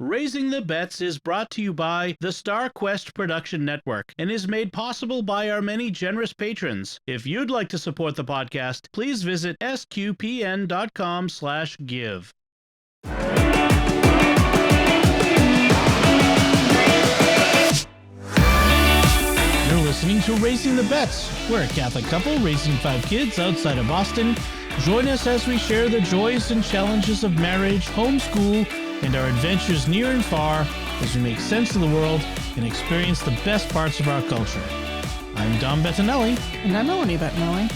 Raising the Bets is brought to you by the Star Quest Production Network and is made possible by our many generous patrons. If you'd like to support the podcast, please visit sqpn.com/give. You're listening to Raising the Bets. We're a Catholic couple raising 5 kids outside of Boston. Join us as we share the joys and challenges of marriage, homeschool, and our adventures near and far as we make sense of the world and experience the best parts of our culture. I'm Dom Bettinelli. And I'm Melanie Bettinelli.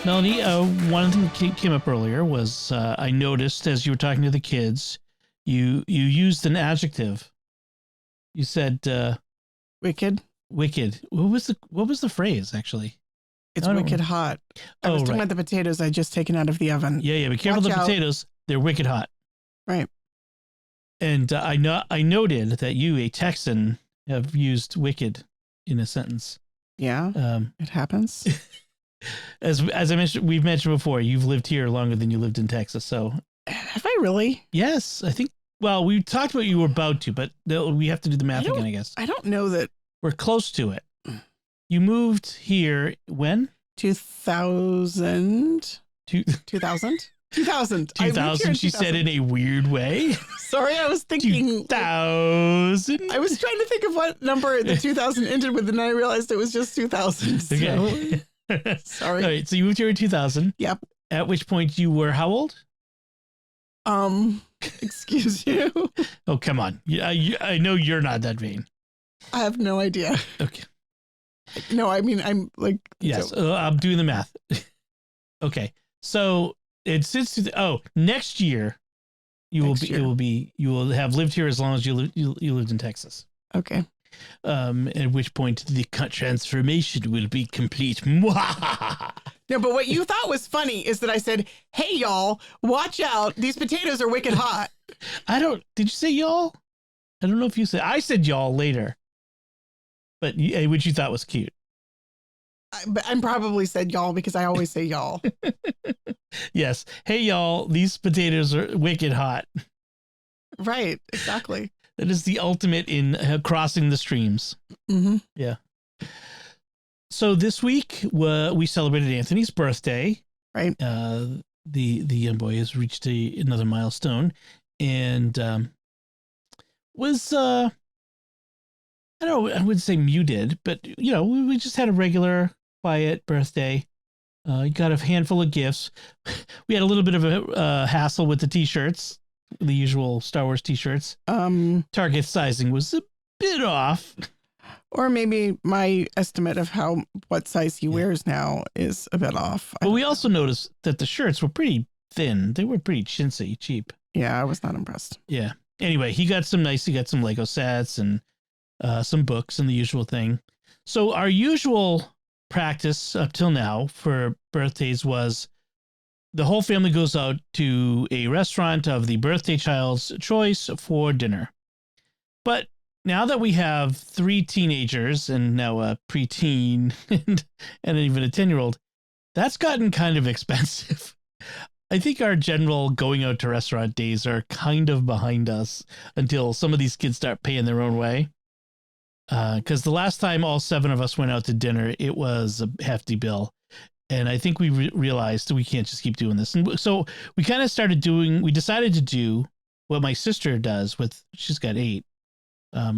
Melanie, one thing that came up earlier was I noticed as you were talking to the kids, you used an adjective. You said Wicked. Wicked. What was the phrase actually? It's wicked hot. I was talking about the potatoes I just taken out of the oven. Yeah. Be careful. Watch the potatoes. They're wicked hot. Right. And I noted that you, a Texan, have used wicked in a sentence. Yeah, it happens. As I mentioned, we've mentioned before, you've lived here longer than you lived in Texas. So have I really? Yes, I think. Well, we talked about you were about to, but we have to do the math again, I guess. I don't know that. We're close to it. You moved here when? 2000. 2000? 2000. 2000, she said in a weird way. Sorry, I was thinking 2000. I was trying to think of what number the 2000 ended with, and I realized it was just 2000. Okay. So. Sorry. All right, so you moved here in 2000. Yep. At which point you were how old? Excuse you. Oh, come on. I know you're not that vain. I have no idea. Okay. No, I mean, I'm like... Yes, I'm doing the math. Okay. So it's next year you will have lived here as long as you lived in Texas. Okay. At which point the transformation will be complete. No, but what you thought was funny is that I said, "Hey y'all, watch out! These potatoes are wicked hot." Did you say y'all? I don't know if you said. I said y'all later, but which you thought was cute. But I probably said y'all because I always say y'all. Yes. Hey y'all, these potatoes are wicked hot. Right. Exactly. That is the ultimate in crossing the streams. Mm-hmm. Yeah. So this week we celebrated Anthony's birthday. Right. The young boy has reached another milestone, and was I wouldn't say muted, but we just had a regular quiet birthday. He got a handful of gifts. We had a little bit of a hassle with the t-shirts. The usual Star Wars t-shirts. Target sizing was a bit off. Or maybe my estimate of what size he wears now is a bit off. But we also noticed that the shirts were pretty thin. They were pretty chintzy, cheap. Yeah, I was not impressed. Yeah. Anyway, he got some Lego sets and some books and the usual thing. So our usual practice up till now for birthdays was the whole family goes out to a restaurant of the birthday child's choice for dinner. But now that we have 3 teenagers and now a preteen and even a 10-year-old, that's gotten kind of expensive. I think our general going out to restaurant days are kind of behind us until some of these kids start paying their own way. Because the last time all 7 of us went out to dinner, it was a hefty bill. And I think we realized we can't just keep doing this. And so we kind of we decided to do what my sister does she's got 8,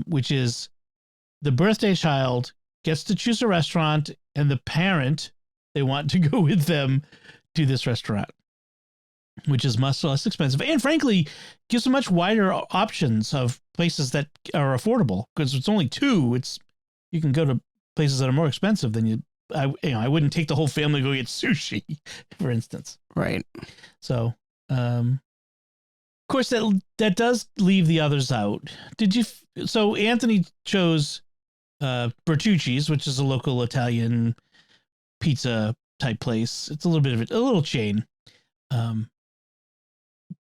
which is the birthday child gets to choose a restaurant and the parent, they want to go with them to this restaurant, which is much less expensive. And frankly, gives them much wider options of places that are affordable because it's only 2. You can go to places that are more expensive than I wouldn't take the whole family to go get sushi, for instance. Right. So, of course, that does leave the others out. So Anthony chose Bertucci's, which is a local Italian pizza type place. It's a little chain. And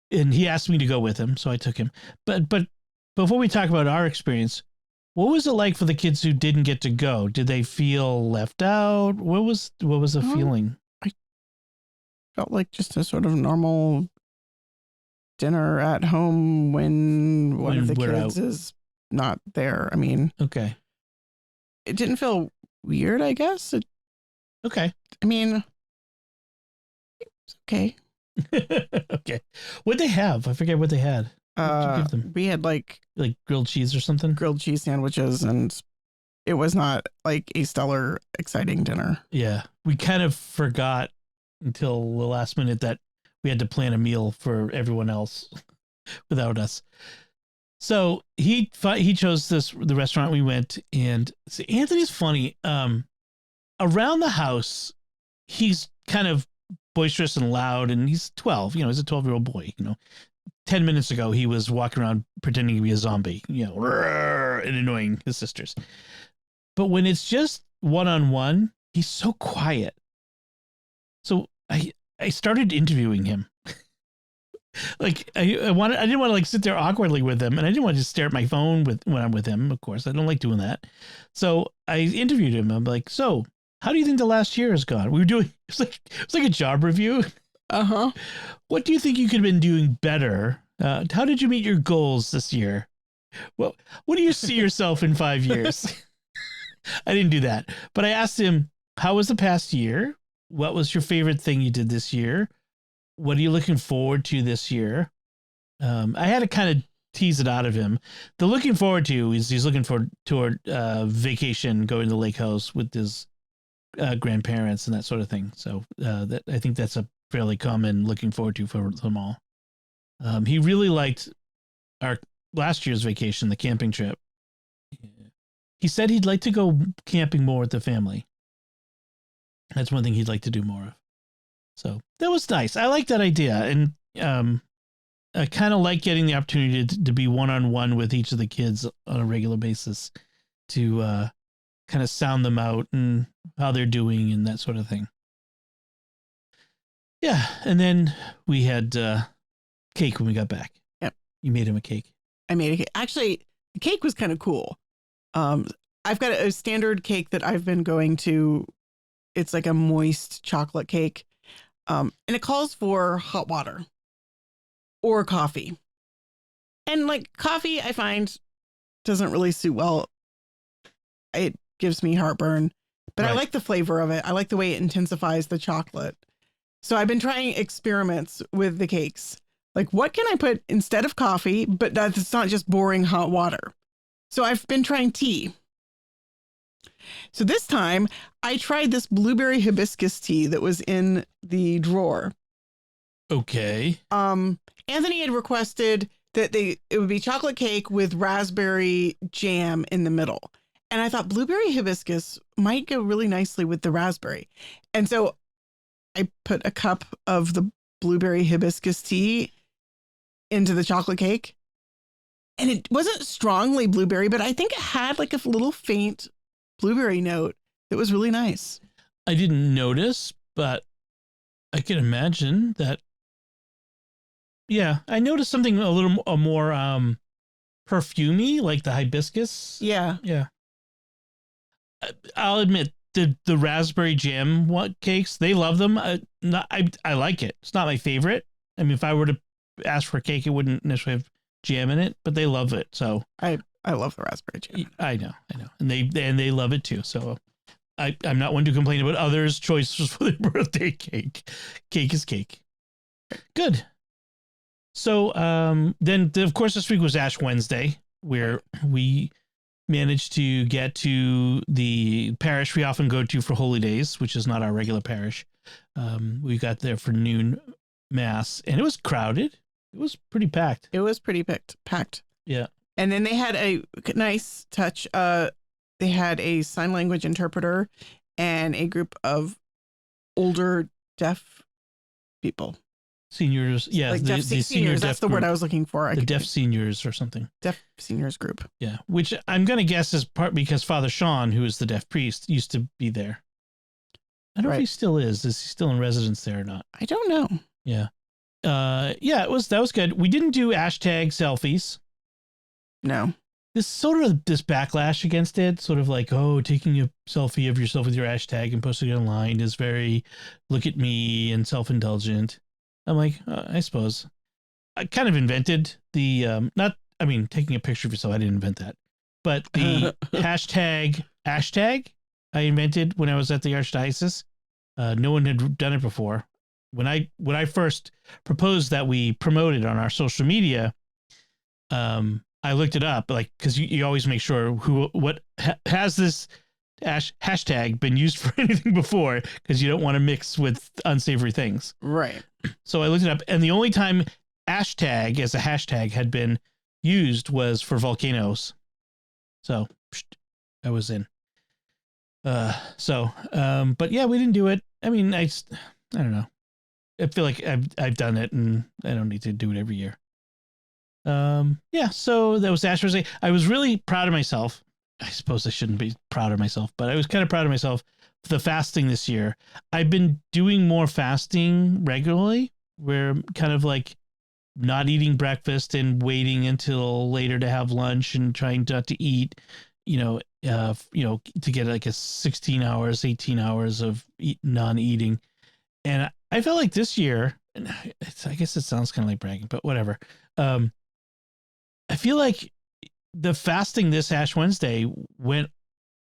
he asked me to go with him, so I took him. But before we talk about our experience, what was it like for the kids who didn't get to go? Did they feel left out? What was the feeling? I felt like just a sort of normal dinner at home when one of the we're kids out. is not there. I mean, Okay. it didn't feel weird, I guess. Okay. I mean, it's okay. Okay. What'd they have? I forget what they had. What did you give them? We had like grilled cheese or something? grilled cheese sandwiches, and it was not like a stellar, exciting dinner. Yeah. We kind of forgot until the last minute that we had to plan a meal for everyone else without us. So he chose the restaurant we went, and Anthony's funny. Around the house, he's kind of boisterous and loud, and he's 12. He's a 12-year-old boy. 10 minutes ago, he was walking around pretending to be a zombie, and annoying his sisters. But when it's just one-on-one, he's so quiet. So I started interviewing him. Like I didn't want to like sit there awkwardly with him, and I didn't want to just stare at my phone when I'm with him. Of course, I don't like doing that. So I interviewed him. I'm like, so how do you think the last year has gone? We were doing it's like a job review. Uh-huh. What do you think you could have been doing better? How did you meet your goals this year? Well, what do you see yourself in 5 years? I didn't do that, but I asked him, how was the past year? What was your favorite thing you did this year? What are you looking forward to this year? I had to kind of tease it out of him. The looking forward to is he's looking toward vacation, going to the lake house with his grandparents and that sort of thing. So that I think that's a fairly common looking forward to for them all. He really liked our last year's vacation, the camping trip. He said he'd like to go camping more with the family. That's one thing he'd like to do more of. So that was nice. I like that idea. And I kind of like getting the opportunity to be one-on-one with each of the kids on a regular basis to kind of sound them out and how they're doing and that sort of thing. Yeah. And then we had cake when we got back. Yep. You made him a cake. I made a cake. Actually, the cake was kind of cool. I've got a standard cake that I've been going to. It's like a moist chocolate cake. And it calls for hot water or coffee. And like coffee, I find doesn't really suit well. It gives me heartburn, but right. I like the flavor of it. I like the way it intensifies the chocolate. So I've been trying experiments with the cakes. Like, what can I put instead of coffee, but that's not just boring hot water? So I've been trying tea. So this time I tried this blueberry hibiscus tea that was in the drawer. Okay. Anthony had requested that it would be chocolate cake with raspberry jam in the middle. And I thought blueberry hibiscus might go really nicely with the raspberry. And so I put a cup of the blueberry hibiscus tea into the chocolate cake. And it wasn't strongly blueberry, but I think it had like a little faint blueberry note that was really nice. I didn't notice, but I can imagine that. Yeah, I noticed something a little more perfumey, like the hibiscus. Yeah. Yeah. I'll admit the raspberry jam cakes, they love them. I like it. It's not my favorite. I mean, if I were to ask for a cake, it wouldn't necessarily have jam in it, but they love it. So I love the raspberry jam. I know, and they love it too. So I'm not one to complain about others' choices for their birthday cake. Cake is cake. Good. So then of course this week was Ash Wednesday, where we managed to get to the parish we often go to for holy days, which is not our regular parish. We got there for noon mass, and it was crowded. It was pretty packed. It was pretty packed. Yeah. And then they had a nice touch. They had a sign language interpreter and a group of older deaf people. Seniors. Yeah. Like the seniors. That's the word I was looking for. The deaf seniors or something. Deaf seniors group. Yeah. Which I'm going to guess is part because Father Sean, who is the deaf priest, used to be there. I don't know if he still is. Is he still in residence there or not? I don't know. Yeah. That was good. We didn't do hashtag selfies. No. This sort of this backlash against it, sort of like, oh, taking a selfie of yourself with your hashtag and posting it online is very look at me and self-indulgent. I'm like, I suppose. I kind of invented the not. I mean, taking a picture of yourself. I didn't invent that, but the hashtag I invented when I was at the Archdiocese. No one had done it before. When I first proposed that we promote it on our social media, I looked it up, like, because you always make sure what has this hashtag been used for anything before, because you don't want to mix with unsavory things. Right. So I looked it up, and the only time hashtag as a hashtag had been used was for volcanoes. So I was in. But yeah, we didn't do it. I mean, I don't know. I feel like I've done it, and I don't need to do it every year. Yeah, so that was Ash Wednesday. I was really proud of myself. I suppose I shouldn't be proud of myself, but I was kind of proud of myself for the fasting this year. I've been doing more fasting regularly, where kind of like not eating breakfast and waiting until later to have lunch and trying not to eat, to get like a 16 hours, 18 hours of non-eating. And I felt like this year, and I guess it sounds kind of like bragging, but whatever. I feel like the fasting this Ash Wednesday went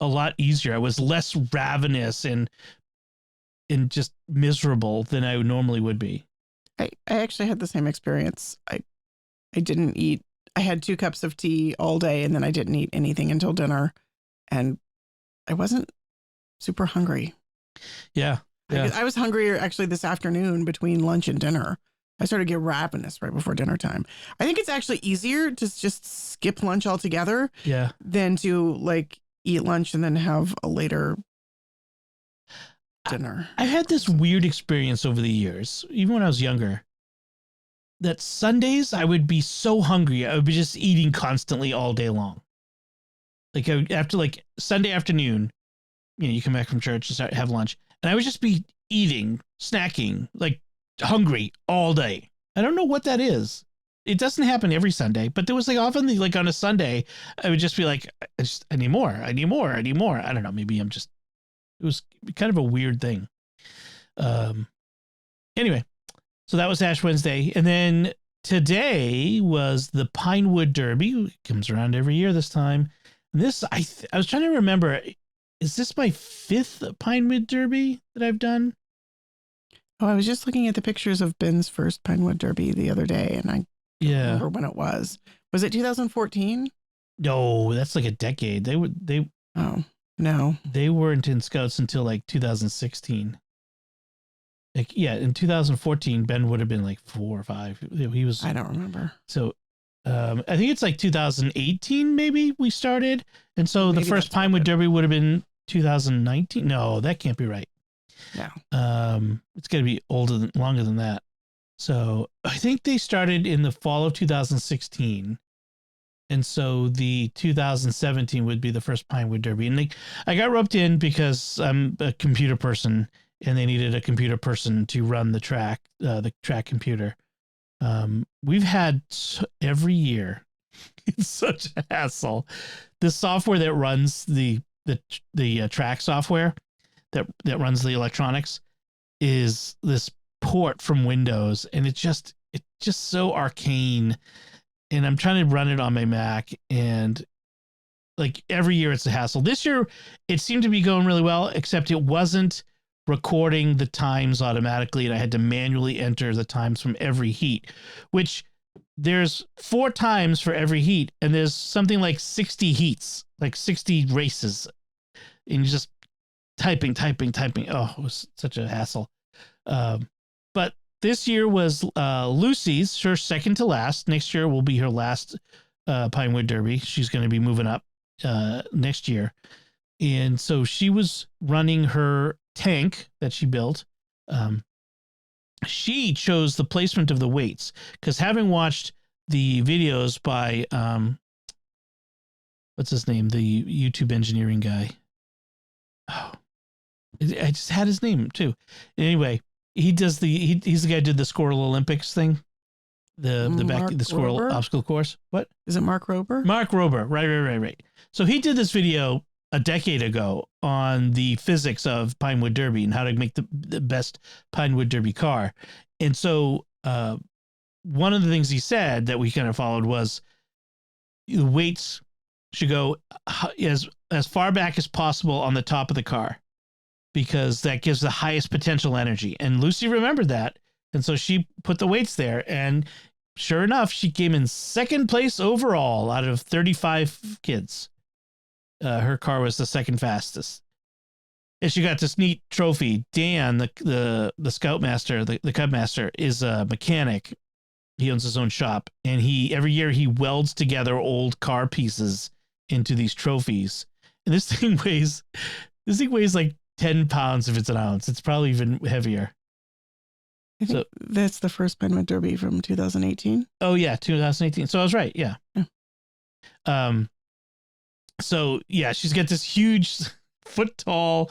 a lot easier. I was less ravenous and just miserable than I normally would be. I actually had the same experience. I didn't eat. I had 2 cups of tea all day, and then I didn't eat anything until dinner, and I wasn't super hungry. Yeah. I was hungrier actually this afternoon between lunch and dinner. I started to get ravenous right before dinner time. I think it's actually easier to just skip lunch altogether than to like eat lunch and then have a later dinner. I've had this weird experience over the years, even when I was younger, that Sundays I would be so hungry. I would be just eating constantly all day long. Like after like Sunday afternoon, you come back from church and have lunch, and I would just be eating, snacking, like hungry all day. I don't know what that is. It doesn't happen every Sunday, but there was like often like on a Sunday, I would just be like, I need more. I need more. I need more. I don't know. Maybe it was kind of a weird thing. Anyway, so that was Ash Wednesday. And then today was the Pinewood Derby. It comes around every year this time. And this, I was trying to remember, is this my 5th Pinewood Derby that I've done? Oh, I was just looking at the pictures of Ben's first Pinewood Derby the other day, and I don't remember when it was. Was it 2014? No, that's like a decade. Oh, no. They weren't in Scouts until like 2016. Like, yeah, in 2014, Ben would have been like 4 or 5. He was. I don't remember. So, I think it's like 2018, maybe we started. And so maybe the first Pinewood Derby would have been 2019. No, that can't be right. No. It's got to be longer than that. So I think they started in the fall of 2016. And so the 2017 would be the first Pinewood Derby. And I got roped in because I'm a computer person and they needed a computer person to run the track computer. We've had every year. It's such a hassle. The software that runs the track software that runs the electronics is this port from Windows, and it's just so arcane. And I'm trying to run it on my Mac, and like every year it's a hassle. This year it seemed to be going really well, except it wasn't recording the times automatically, and I had to manually enter the times from every heat, which there's 4 times for every heat, and there's something like 60 heats, like 60 races, and you just typing. Oh, it was such a hassle. But this year was Lucy's, her second to last. Next year will be her last Pinewood Derby. She's going to be moving up next year. And so she was running her tank that she built. She chose the placement of the weights because having watched the videos by, what's his name? The YouTube engineering guy. Oh, I just had his name too. Anyway, he does he's the guy who did the Squirrel Olympics thing. The Squirrel Rober? Obstacle Course. What? Is it Mark Rober? Mark Rober. Right. So he did this video a decade ago on the physics of Pinewood Derby and how to make the best Pinewood Derby car. And so one of the things he said that we kind of followed was the weights should go as far back as possible on the top of the car, because that gives the highest potential energy. And Lucy remembered that. And so she put the weights there. And sure enough, she came in second place overall out of 35 kids. Her car was the second fastest. And she got this neat trophy. Dan, the Scoutmaster, the Cub Master, is a mechanic. He owns his own shop. And every year he welds together old car pieces into these trophies. And this thing weighs like 10 pounds if it's an ounce. It's probably even heavier. I think that's the first Pinewood Derby from 2018. Oh yeah, 2018. So I was right. Yeah. So yeah, she's got this huge foot tall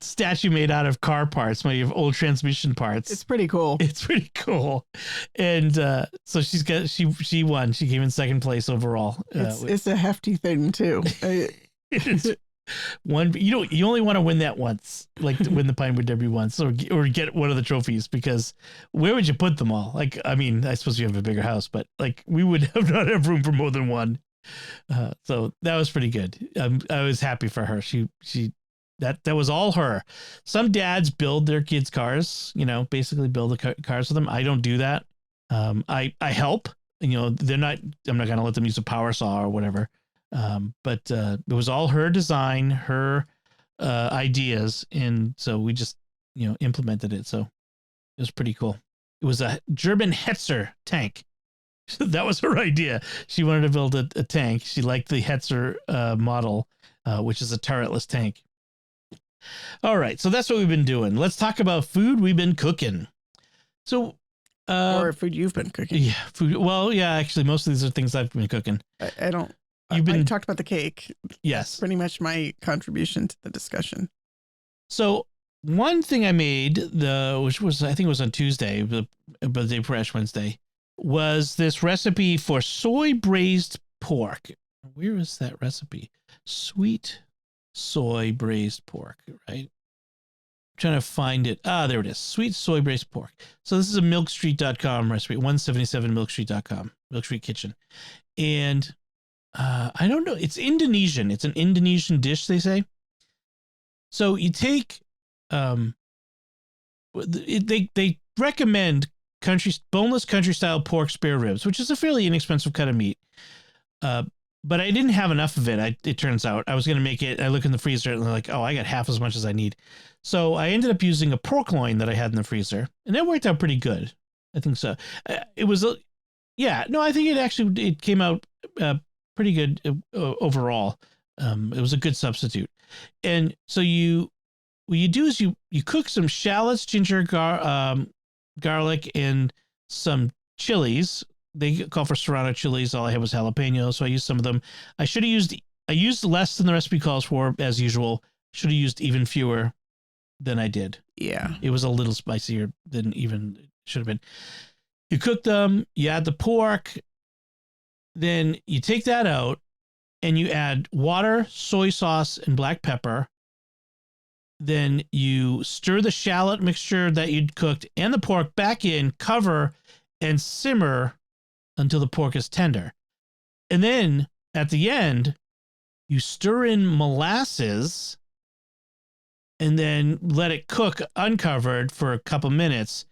statue made out of car parts, made of old transmission parts. It's pretty cool. And so she won. She came in second place overall. It's a hefty thing too. It's one, you only want to win that once, like to win the Pinewood Derby once, or get one of the trophies, because where would you put them all? Like, I mean, I suppose you have a bigger house, but like we would not have room for more than one. So that was pretty good. I was happy for her. That was all her. Some dads build their kids' cars, basically build the cars for them. I don't do that. I help. I'm not going to let them use a power saw or whatever. But it was all her design, her ideas, and so we just implemented it. So it was pretty cool. It was a German Hetzer tank. That was her idea. She wanted to build a tank. She liked the Hetzer model, which is a turretless tank. All right, so that's what we've been doing. Let's talk about food we've been cooking. So, or food you've been cooking. Yeah, food. Well, yeah, actually, most of these are things I've been cooking. I don't. I talked about the cake. Yes. That's pretty much my contribution to the discussion. So one thing I made, which was, I think it was on Tuesday, but the day before Ash Wednesday, was this recipe for soy braised pork. Where is that recipe? Sweet soy braised pork, right? I'm trying to find it. There it is. Sweet soy braised pork. So this is a milkstreet.com recipe, 177milkstreet.com, Milk Street Kitchen. And I don't know. It's Indonesian. It's an Indonesian dish, they say. So you take, they recommend boneless country style pork spare ribs, which is a fairly inexpensive cut of meat. But I didn't have enough of it. It turns out I was going to make it. I look in the freezer and they're like, oh, I got half as much as I need. So I ended up using a pork loin that I had in the freezer, and that worked out pretty good. I think so. It was, I think it came out pretty good overall. It was a good substitute. And so what you do is you cook some shallots, ginger, garlic, and some chilies. They call for serrano chilies. All I had was jalapeno, so I used some of them. I used less than the recipe calls for, as usual. Should have used even fewer than I did. Yeah. It was a little spicier than even it should have been. You cook them, you add the pork, then you take that out and you add water, soy sauce, and black pepper. Then you stir the shallot mixture that you'd cooked and the pork back in, cover, and simmer until the pork is tender. And then at the end, you stir in molasses and then let it cook uncovered for a couple minutes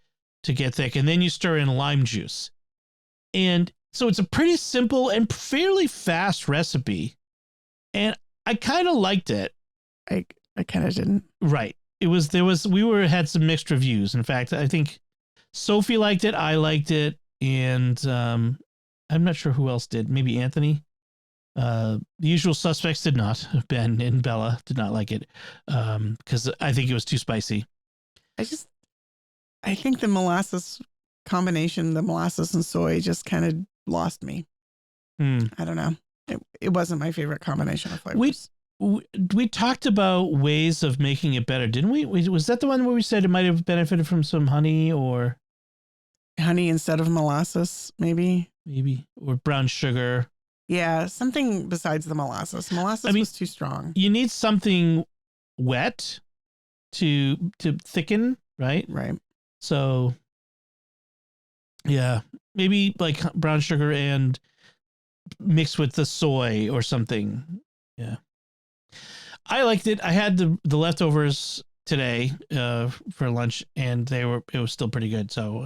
to get thick. And then you stir in lime juice. And so it's a pretty simple and fairly fast recipe. And I kind of liked it. I kind of didn't. Right. We had some mixed reviews. In fact, I think Sophie liked it. I liked it. And I'm not sure who else did. Maybe Anthony. The usual suspects did not. Ben and Bella did not like it because I think it was too spicy. I think the molasses combination, the molasses and soy, just kind of lost me. I don't know. It wasn't my favorite combination of flavors. We talked about ways of making it better, didn't we? Was that the one where we said it might have benefited from some honey or honey instead of molasses, maybe, or brown sugar? Yeah, something besides the molasses. Molasses was too strong. You need something wet to thicken, right? Right. So, yeah, maybe like brown sugar and mixed with the soy or something. Yeah. I liked it. I had the leftovers today for lunch, and it was still pretty good. So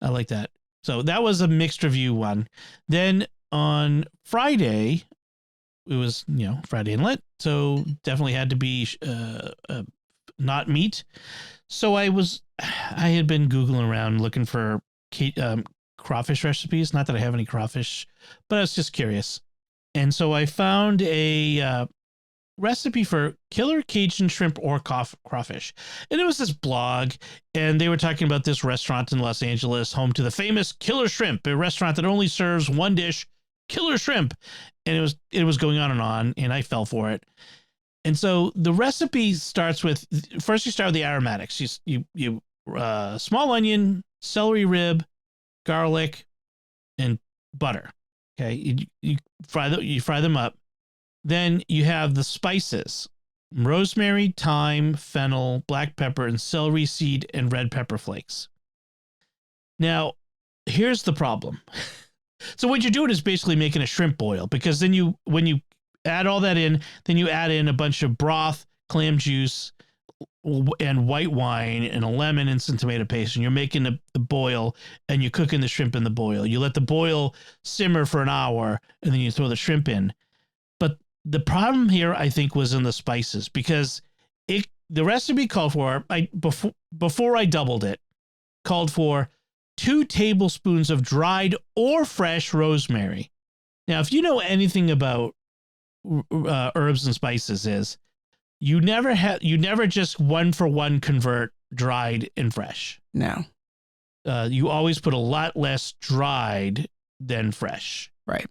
I like that. So that was a mixed review one. Then on Friday, it was Friday and lit, so definitely had to be not meat. So I had been Googling around looking for crawfish recipes. Not that I have any crawfish, but I was just curious. And so I found a recipe for killer Cajun shrimp or crawfish. And it was this blog, and they were talking about this restaurant in Los Angeles, home to the famous Killer Shrimp, a restaurant that only serves one dish, killer shrimp. And it was going on, and I fell for it. And so the recipe starts with, first you start with the aromatics. You small onion, celery rib, garlic, and butter. Okay, you fry them up. Then you have the spices: rosemary, thyme, fennel, black pepper, and celery seed and red pepper flakes. Now, here's the problem. So what you're doing is basically making a shrimp boil, because then when you add all that in, then you add in a bunch of broth, clam juice, and white wine, and a lemon and some tomato paste, and you're making the boil, and you're cooking the shrimp in the boil. You let the boil simmer for an hour, and then you throw the shrimp in. But the problem here, I think, was in the spices, because the recipe called for, before I doubled it, called for 2 tablespoons of dried or fresh rosemary. Now, if you know anything about herbs and spices, you never just 1-for-1 convert dried and fresh. No. You always put a lot less dried than fresh. Right.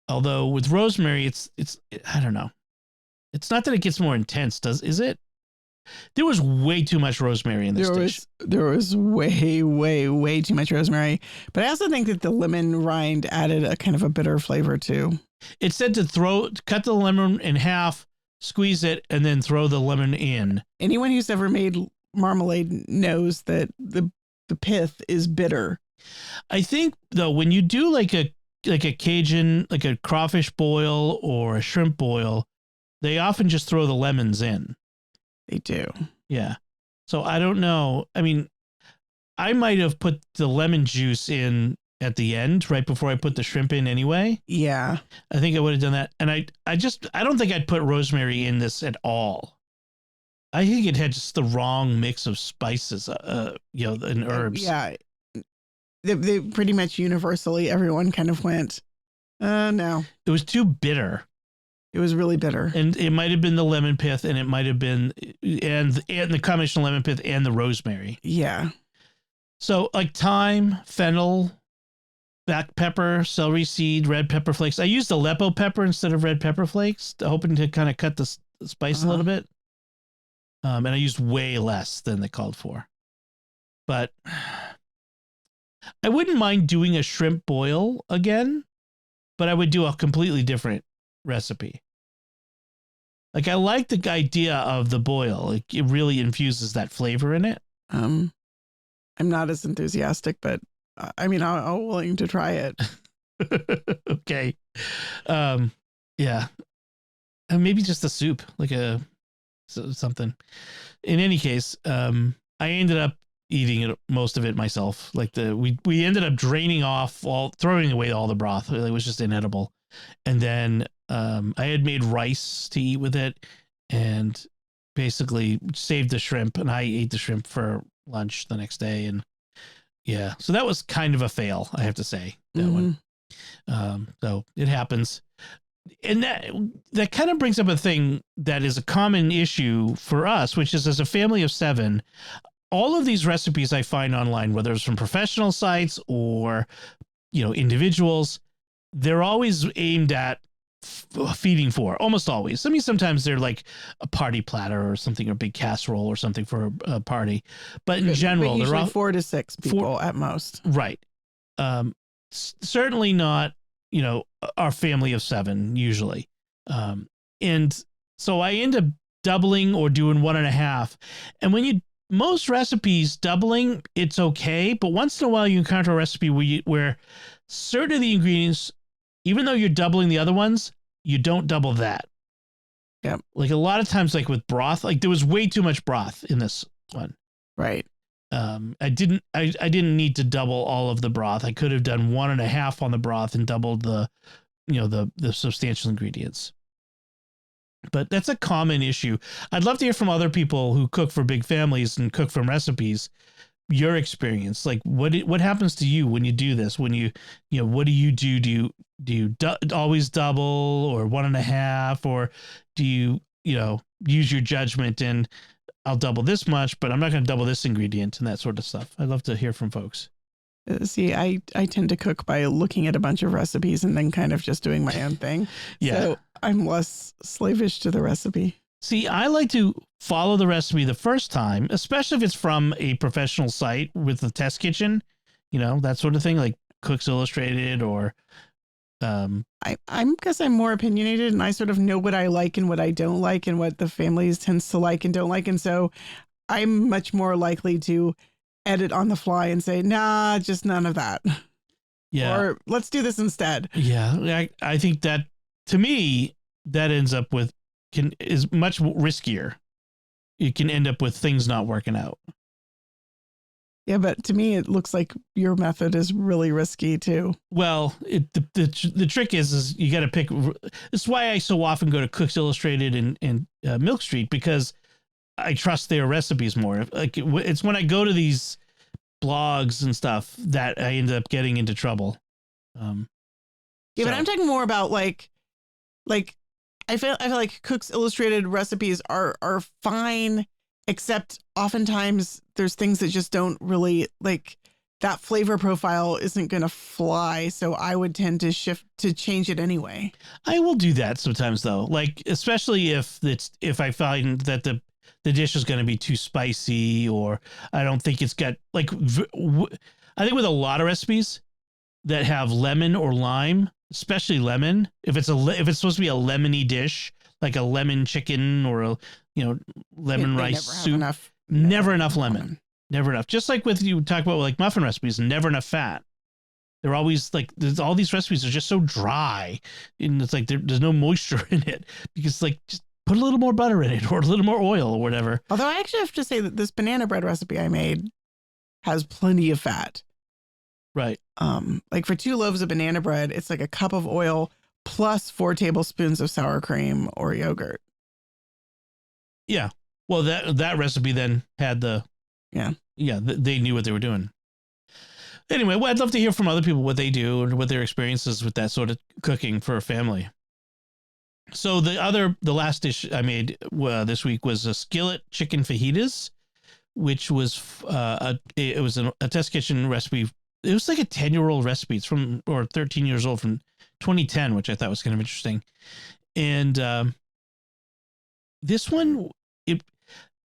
Although with rosemary, it's I don't know. It's not that it gets more intense, is it? There was way too much rosemary in this dish. There was way, way, way too much rosemary. But I also think that the lemon rind added a kind of a bitter flavor too. It said to cut the lemon in half, squeeze it, and then throw the lemon in. Anyone who's ever made marmalade knows that the pith is bitter. I think though, when you do like a Cajun, like a crawfish boil or a shrimp boil, they often just throw the lemons in. They do. Yeah. So I don't know. I mean, I might have put the lemon juice in at the end, right before I put the shrimp in anyway. Yeah. I think I would have done that. And I don't think I'd put rosemary in this at all. I think it had just the wrong mix of spices, and herbs. Yeah. They pretty much universally, everyone kind of went, no. It was too bitter. It was really bitter. And it might have been the lemon pith, and it might have been, and the combination of lemon pith and the rosemary. Yeah. So like thyme, fennel, black pepper, celery seed, red pepper flakes. I used Aleppo pepper instead of red pepper flakes, hoping to kind of cut the spice a little bit. And I used way less than they called for. But I wouldn't mind doing a shrimp boil again, but I would do a completely different recipe. Like, I like the idea of the boil. Like, it really infuses that flavor in it. I'm not as enthusiastic, but I mean, I'm willing to try it. Okay. Yeah. And maybe just a soup, like something. In any case, I ended up eating most of it myself. Like we ended up throwing away all the broth. It was just inedible. And then I had made rice to eat with it, and basically saved the shrimp, and I ate the shrimp for lunch the next day. And yeah, so that was kind of a fail, I have to say, that one. So it happens. And that kind of brings up a thing that is a common issue for us, which is, as a family of 7, all of these recipes I find online, whether it's from professional sites or, individuals, they're always aimed at feeding for, almost always. I mean, sometimes they're like a party platter or something, or a big casserole or something for a party. But in general, usually they're all 4 to 6 people at most. Right. Certainly not, our family of 7 usually. And so I end up doubling or doing 1.5. And when you most recipes doubling, it's okay, but once in a while you encounter a recipe where certain of the ingredients, even though you're doubling the other ones, you don't double that. Yeah. Like a lot of times, like with broth, like there was way too much broth in this one. Right. I didn't need to double all of the broth. I could have done 1.5 on the broth and doubled the substantial ingredients. But that's a common issue. I'd love to hear from other people who cook for big families and cook from recipes. Your experience, like what happens to you when you do this? When what do you do? Do you always double or 1.5, or do you use your judgment and I'll double this much, but I'm not going to double this ingredient and that sort of stuff? I'd love to hear from folks. See, I tend to cook by looking at a bunch of recipes and then kind of just doing my own thing. Yeah. So I'm less slavish to the recipe. See, I like to follow the recipe the first time, especially if it's from a professional site with a test kitchen, that sort of thing, like Cooks Illustrated or. I'm because I'm more opinionated and I sort of know what I like and what I don't like and what the family tends to like and don't like. And so I'm much more likely to edit on the fly and say, nah, just none of that. Yeah. Or let's do this instead. Yeah. I think that, to me, that ends up with is much riskier. It can end up with things not working out. Yeah, but to me, it looks like your method is really risky too. Well, the trick is you got to pick. That's why I so often go to Cooks Illustrated and Milk Street, because I trust their recipes more. Like it's when I go to these blogs and stuff that I end up getting into trouble. But I'm talking more about like I feel like Cooks Illustrated recipes are fine, except oftentimes there's things that just don't really like that flavor profile isn't going to fly. So I would tend to shift to change it anyway. I will do that sometimes though. Like, especially if I find that the dish is going to be too spicy, or I don't think it's got like, I think with a lot of recipes that have lemon or lime, especially lemon, if it's supposed to be a lemony dish, like a lemon chicken or a, lemon rice soup, never enough lemon, never enough. Just like with, you talk about like muffin recipes, never enough fat. They're always like, all these recipes are just so dry, and it's like there's no moisture in it, because like just put a little more butter in it or a little more oil or whatever. Although I actually have to say that this banana bread recipe I made has plenty of fat. Right. Like for 2 loaves of banana bread, it's like a cup of oil plus 4 tablespoons of sour cream or yogurt. Yeah. Well, that recipe then had they knew what they were doing. Anyway, well, I'd love to hear from other people what they do and what their experiences with that sort of cooking for a family. So the last dish I made this week was a skillet chicken fajitas, which was a test kitchen recipe. It was like a 10-year-old recipe. It's or 13 years old, from 2010, which I thought was kind of interesting. And this one,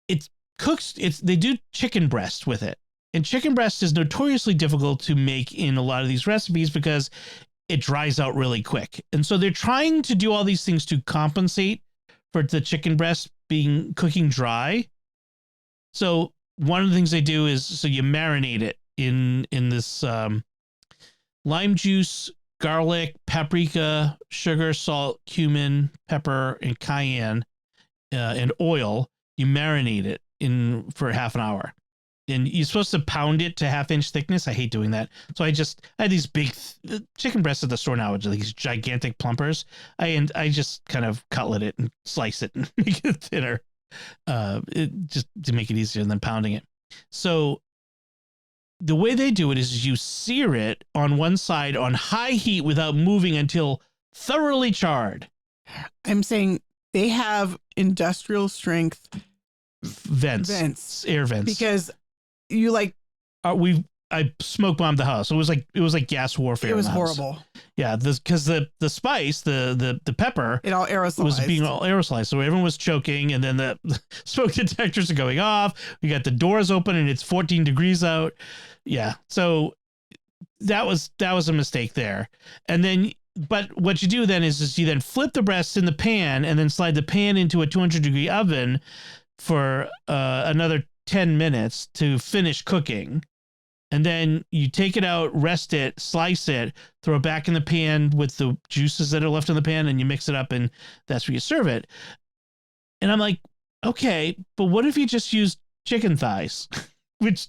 it cooks. They do chicken breast with it, and chicken breast is notoriously difficult to make in a lot of these recipes because it dries out really quick. And so they're trying to do all these things to compensate for the chicken breast cooking dry. So one of the things they do is, so you marinate it in this lime juice, garlic, paprika, sugar, salt, cumin, pepper, and cayenne, and oil. You marinate it for half an hour. And you're supposed to pound it to 1/2-inch thickness. I hate doing that. So I had these big chicken breasts at the store now, which are these gigantic plumpers. I just kind of cutlet it and slice it and make it thinner, just to make it easier than pounding it. So the way they do it is you sear it on one side on high heat without moving until thoroughly charred. I'm saying they have industrial strength air vents, because you like I smoke bombed the house. It was like gas warfare. It was horrible. Yeah, because the spice, the pepper, it all aerosolized. Was being all aerosolized, so everyone was choking, and then the smoke detectors are going off. We got the doors open, and it's 14 degrees out. Yeah, so that was a mistake there. And then, but what you do then is you then flip the breasts in the pan, and then slide the pan into a 200-degree oven for another 10 minutes to finish cooking. And then you take it out, rest it, slice it, throw it back in the pan with the juices that are left in the pan, and you mix it up, and that's where you serve it. And I'm like, okay, but what if you just use chicken thighs, which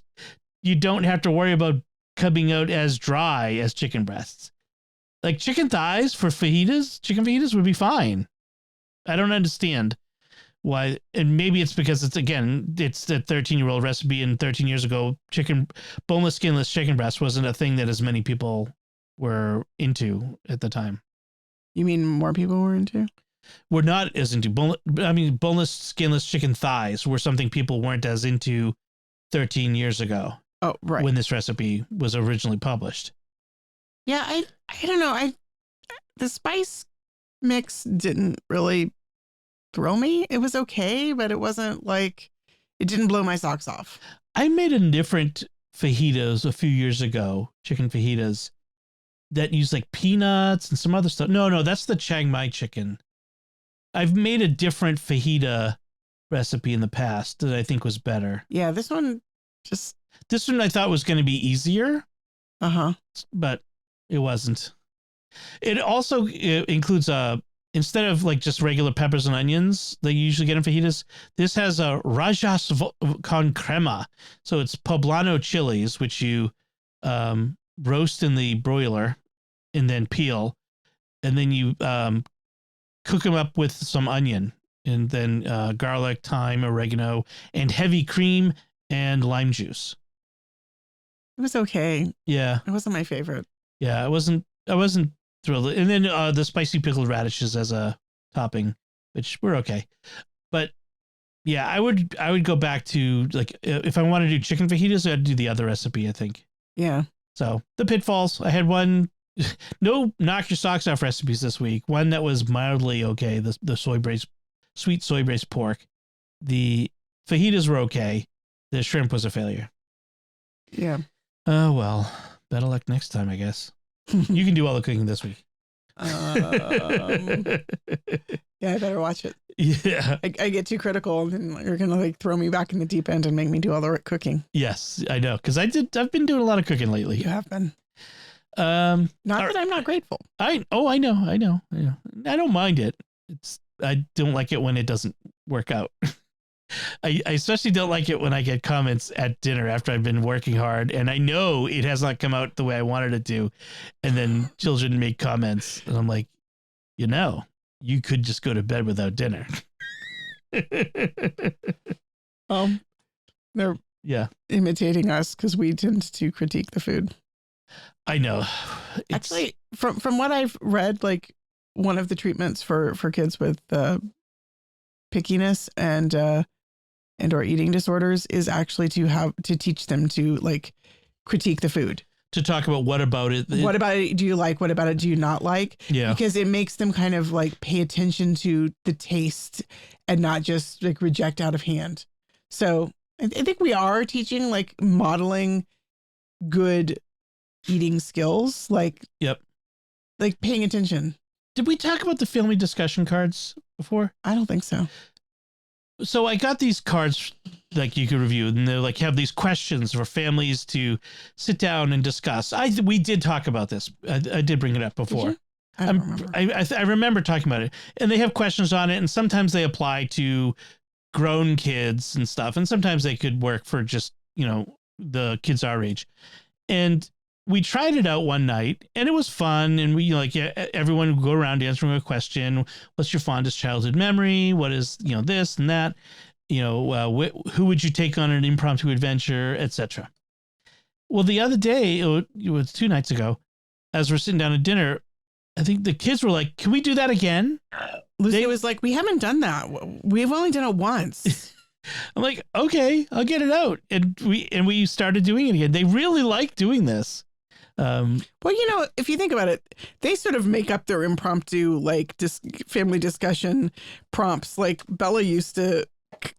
you don't have to worry about coming out as dry as chicken breasts? Like chicken thighs for fajitas, chicken fajitas would be fine. I don't understand why. And maybe it's because it's the 13-year-old recipe, and 13 years ago, boneless, skinless chicken breast wasn't a thing that as many people were into at the time. You mean more people were into? We're not as into boneless, skinless chicken thighs were something people weren't as into 13 years ago. Oh, right. When this recipe was originally published. Yeah, I don't know. The spice mix didn't really throw me. It was okay, but it wasn't like, it didn't blow my socks off. I made a different fajitas a few years ago, chicken fajitas, that use like peanuts and some other stuff. No, that's the Chiang Mai chicken. I've made a different fajita recipe in the past that I think was better. Yeah, this one I thought was going to be easier. But it wasn't. It also includes instead of like just regular peppers and onions that you usually get in fajitas, this has a rajas con crema. So it's poblano chilies, which you roast in the broiler and then peel, and then you cook them up with some onion, and then garlic, thyme, oregano, and heavy cream and lime juice. It was okay. Yeah. It wasn't my favorite. Yeah, I wasn't thrilled. And then the spicy pickled radishes as a topping, which were okay. But yeah, I would go back to, like, if I want to do chicken fajitas, I'd do the other recipe, I think. Yeah. So the pitfalls, I had one, no knock your socks off recipes this week. One that was mildly okay, the sweet soy braised pork. The fajitas were okay. The shrimp was a failure. Yeah. Oh, well, better luck next time, I guess. You can do all the cooking this week. Yeah, I better watch it. Yeah. I get too critical, and then you're going to like throw me back in the deep end and make me do all the cooking. Yes, I know. Because I've been doing a lot of cooking lately. You have been. Not that I'm not grateful. I know. I don't mind it. I don't like it when it doesn't work out. I especially don't like it when I get comments at dinner after I've been working hard and I know it has not come out the way I wanted it to. And then children make comments and I'm like, you could just go to bed without dinner. They're imitating us because we tend to critique the food. I know. Actually, from what I've read, like one of the treatments for kids with pickiness and or eating disorders is actually to teach them to like critique the food. To talk about what about it do you like? What about it do you not like? Yeah. Because it makes them kind of like pay attention to the taste and not just like reject out of hand. So I think we are teaching, like modeling good eating skills, like, yep, like paying attention. Did we talk about the family discussion cards before? I don't think so. So I got these cards like you could review, and they like have these questions for families to sit down and discuss. We did talk about this. I did bring it up before. I don't remember. I remember talking about it, and they have questions on it, and sometimes they apply to grown kids and stuff, and sometimes they could work for just the kids our age. And we tried it out one night and it was fun. And we everyone would go around answering a question. What's your fondest childhood memory? What is, this and that, who would you take on an impromptu adventure, etc. Well, the other day, it was 2 nights ago, as we're sitting down at dinner, I think the kids were like, can we do that again? Lucy was like, we haven't done that. We've only done it once. I'm like, okay, I'll get it out. And we started doing it again. They really like doing this. Well, if you think about it, they sort of make up their impromptu, like family discussion prompts. Like Bella used to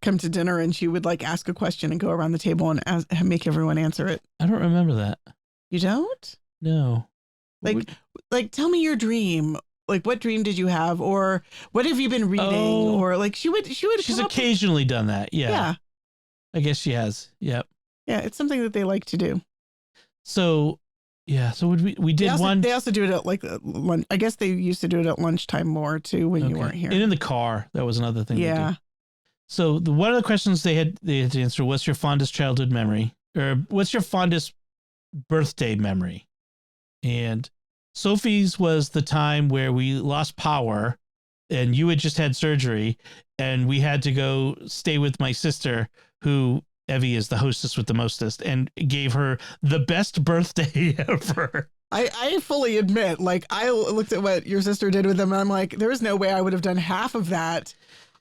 come to dinner and she would like ask a question and go around the table and make everyone answer it. I don't remember that. You don't? No. Like tell me your dream. Like, what dream did you have? Or what have you been reading? Or like she would. She's occasionally done that. Yeah. Yeah. I guess she has. Yep. Yeah, it's something that they like to do. So, yeah. So we did one. They also do it at like lunch. I guess they used to do it at lunchtime more too when you weren't here. And in the car, that was another thing. Yeah. So one of the questions they had to answer: what's your fondest childhood memory, or what's your fondest birthday memory? And Sophie's was the time where we lost power, and you had just had surgery, and we had to go stay with my sister, who Evie is the hostess with the mostest, and gave her the best birthday ever. I fully admit, like, I looked at what your sister did with them, and I'm like, there's no way I would have done half of that.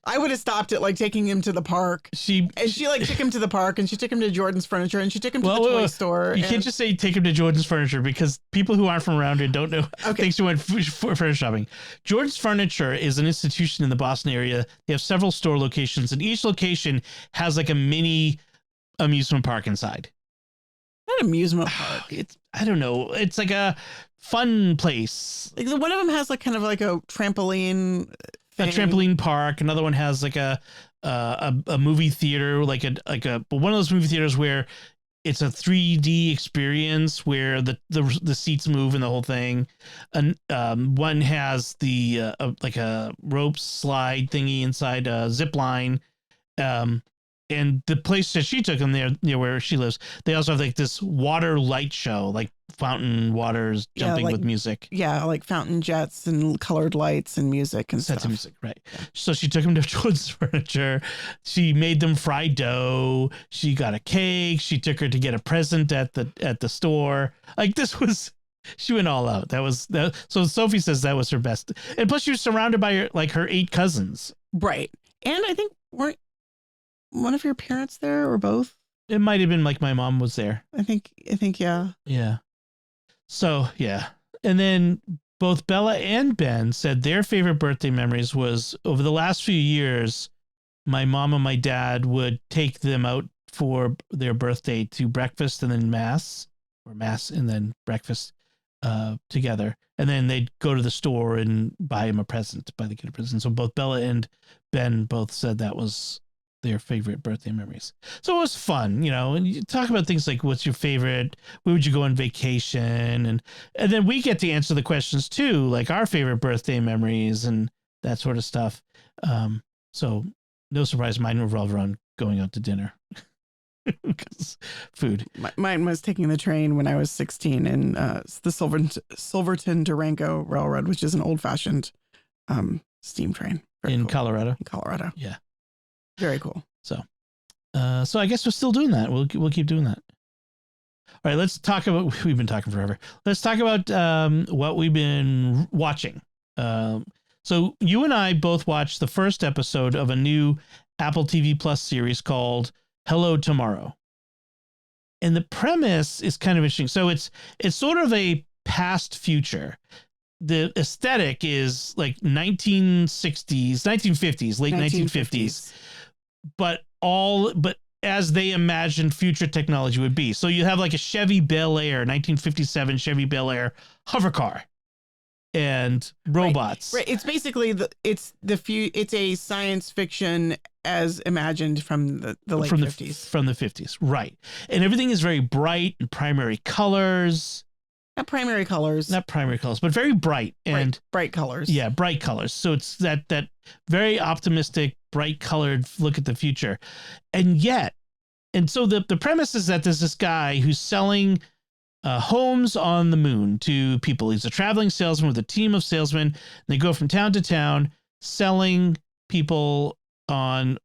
I would have stopped at like taking him to the park. She like took him to the park, and she took him to Jordan's Furniture, and she took him to the toy store. You can't just say take him to Jordan's Furniture, because people who aren't from around here don't know. Think she went furniture shopping. Jordan's Furniture is an institution in the Boston area. They have several store locations, and each location has like a mini amusement park inside. Not amusement park. I don't know. It's like a fun place. Like one of them has like kind of like a trampoline. A trampoline park. Another one has like a movie theater, like one of those movie theaters where it's a 3D experience where the seats move and the whole thing. And one has the like a rope slide thingy inside a zip line. And the place that she took them there near where she lives, they also have like this water light show, like fountain waters jumping with music. Yeah, like fountain jets and colored lights and music and sets stuff. of music, right? Yeah. So she took them to Jordan's Furniture. She made them fried dough. She got a cake. She took her to get a present at the store. Like this was, she went all out. That was that. So Sophie says that was her best. And plus, she was surrounded by her 8 cousins. Right, and I think weren't one of your parents there or both? It might have been like my mom was there. I think yeah. Yeah. So yeah. And then both Bella and Ben said their favorite birthday memories was over the last few years, my mom and my dad would take them out for their birthday to breakfast and then mass and then breakfast together. And then they'd go to the store and buy him a present, buy the kid a present. So both Bella and Ben both said that was their favorite birthday memories. So it was fun, and you talk about things like what's your favorite, where would you go on vacation? And then we get to answer the questions too, like our favorite birthday memories and that sort of stuff. So no surprise, mine revolve around going out to dinner because food. Mine was taking the train when I was 16 and the Silverton Durango Railroad, which is an old fashioned steam train. In cool. Colorado. In Colorado. Yeah. Very cool. So I guess we're still doing that. We'll keep doing that. All right, let's talk about, we've been talking forever. Let's talk about what we've been watching. So you and I both watched the first episode of a new Apple TV Plus series called Hello Tomorrow. And the premise is kind of interesting. So it's sort of a past future. The aesthetic is like 1960s, 1950s, late 1950s. But as they imagined future technology would be. So you have like a Chevy Bel Air, 1957 Chevy Bel Air hover car and robots. Right. It's basically it's a science fiction as imagined from the late 50s. From the 50s. Right. And everything is very bright and primary colors. Not primary colors, but very bright and bright colors. Yeah, bright colors. So it's that very optimistic, bright colored look at the future. And so the premise is that there's this guy who's selling homes on the moon to people. He's a traveling salesman with a team of salesmen. They go from town to town selling people on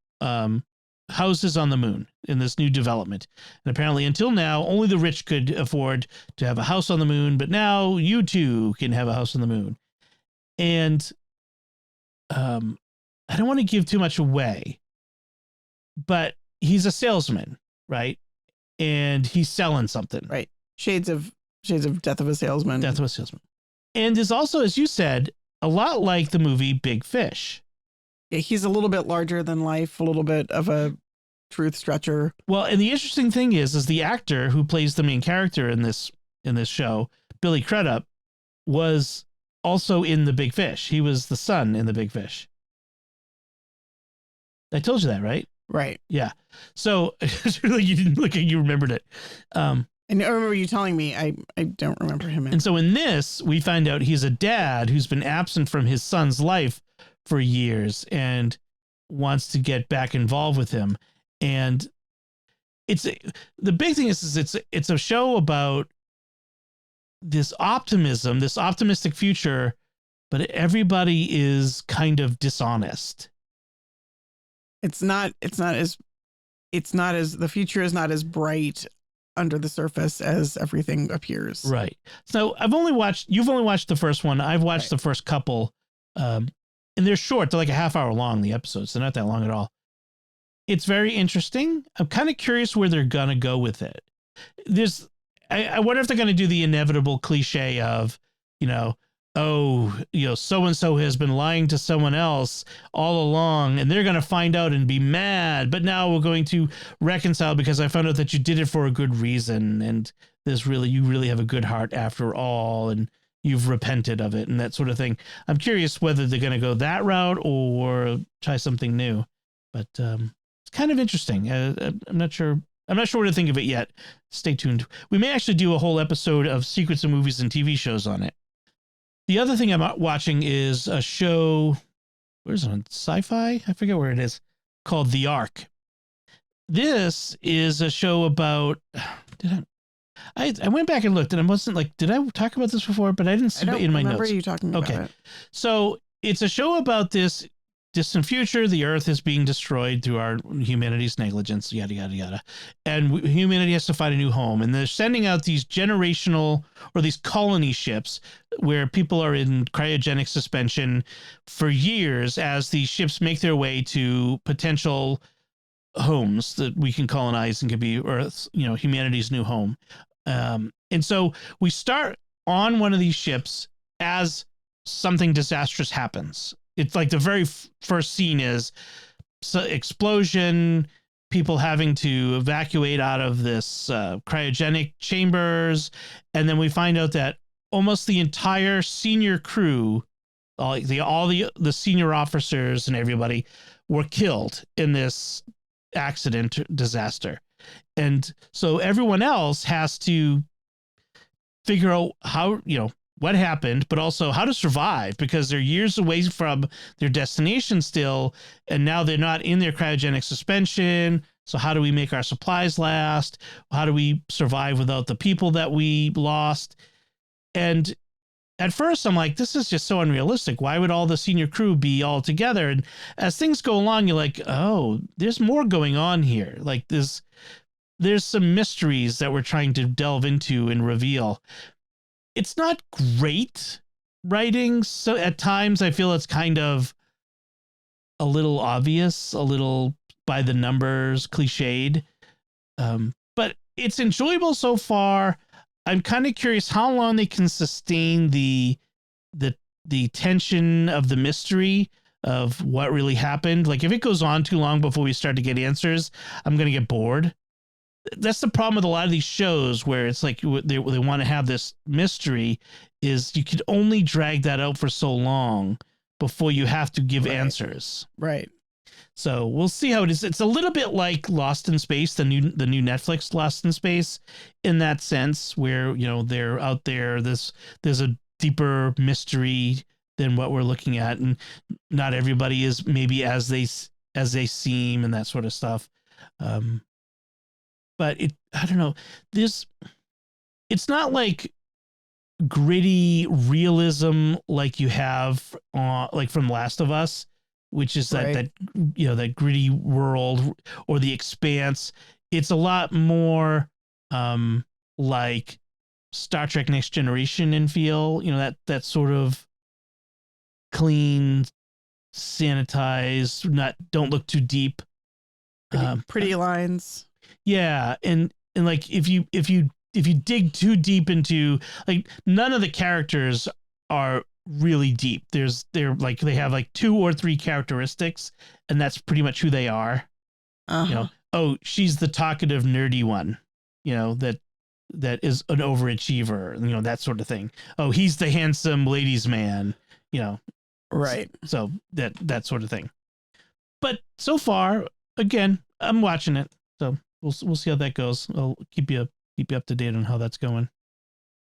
houses on the moon in this new development. And apparently until now, only the rich could afford to have a house on the moon, but now you too can have a house on the moon. And I don't want to give too much away, but he's a salesman, right? And he's selling something. Right. Shades of Death of a Salesman. Death of a Salesman. And is also, as you said, a lot like the movie Big Fish. Yeah, he's a little bit larger than life, a little bit of a truth stretcher. Well, and the interesting thing is the actor who plays the main character in this show, Billy Crudup, was also in the Big Fish. He was the son in the Big Fish. I told you that, right? Right. Yeah. So it's really, you didn't look like you remembered it. And I remember you telling me. I don't remember him. And so in this, we find out he's a dad who's been absent from his son's life for years and wants to get back involved with him. And the big thing is it's a show about this optimism, this optimistic future, but everybody is kind of dishonest. The future is not as bright under the surface as everything appears. Right. So you've only watched the first one. I've watched the first couple, and they're short. They're like a half hour long, the episodes. They're not that long at all. It's very interesting. I'm kind of curious where they're going to go with it. I wonder if they're going to do the inevitable cliche of, so-and-so has been lying to someone else all along and they're going to find out and be mad. But now we're going to reconcile because I found out that you did it for a good reason. And you really have a good heart after all. And you've repented of it and that sort of thing. I'm curious whether they're going to go that route or try something new, but it's kind of interesting. I'm not sure. I'm not sure what to think of it yet. Stay tuned. We may actually do a whole episode of secrets of movies and TV shows on it. The other thing I'm watching is a show, where's it on? Sci-Fi? I forget where it is, called The Ark. This is a show about, I went back and looked and I wasn't like, did I talk about this before? But I didn't see it in my notes. I remember you talking about it. So it's a show about this distant future. The Earth is being destroyed through our humanity's negligence, yada, yada, yada. And humanity has to find a new home. And they're sending out these generational or these colony ships where people are in cryogenic suspension for years as these ships make their way to potential homes that we can colonize and can be Earth's, humanity's new home. And so we start on one of these ships as something disastrous happens. It's like the very first scene is explosion, people having to evacuate out of this cryogenic chambers. And then we find out that almost the entire senior crew, all the senior officers and everybody were killed in this accident disaster. And so everyone else has to figure out how, what happened, but also how to survive because they're years away from their destination still. And now they're not in their cryogenic suspension. So how do we make our supplies last? How do we survive without the people that we lost? And at first I'm like, this is just so unrealistic. Why would all the senior crew be all together? And as things go along, you're like, oh, there's more going on here. Like there's some mysteries that we're trying to delve into and reveal. It's not great writing. So at times I feel it's kind of a little obvious, a little by the numbers, cliched. But it's enjoyable so far. I'm kind of curious how long they can sustain the tension of the mystery of what really happened. Like if it goes on too long before we start to get answers, I'm going to get bored. That's the problem with a lot of these shows where it's like they want to have this mystery is you could only drag that out for so long before you have to give answers. Right. So we'll see how it is. It's a little bit like Lost in Space, the new Netflix Lost in Space in that sense where, they're out there. There's a deeper mystery than what we're looking at. And not everybody is maybe as they seem and that sort of stuff. But I don't know, it's not like gritty realism like you have like from Last of Us, which is that gritty world or The Expanse. It's a lot more like Star Trek Next Generation in feel, that sort of clean, sanitized, don't look too deep. Pretty lines. Yeah, and like if you dig too deep into like none of the characters are really deep. They have like 2 or 3 characteristics, and that's pretty much who they are. Oh, she's the talkative, nerdy one, that is an overachiever, that sort of thing. Oh, he's the handsome ladies' man, Right. So that sort of thing. But so far, again, I'm watching it, so we'll see how that goes. I'll keep you up to date on how that's going.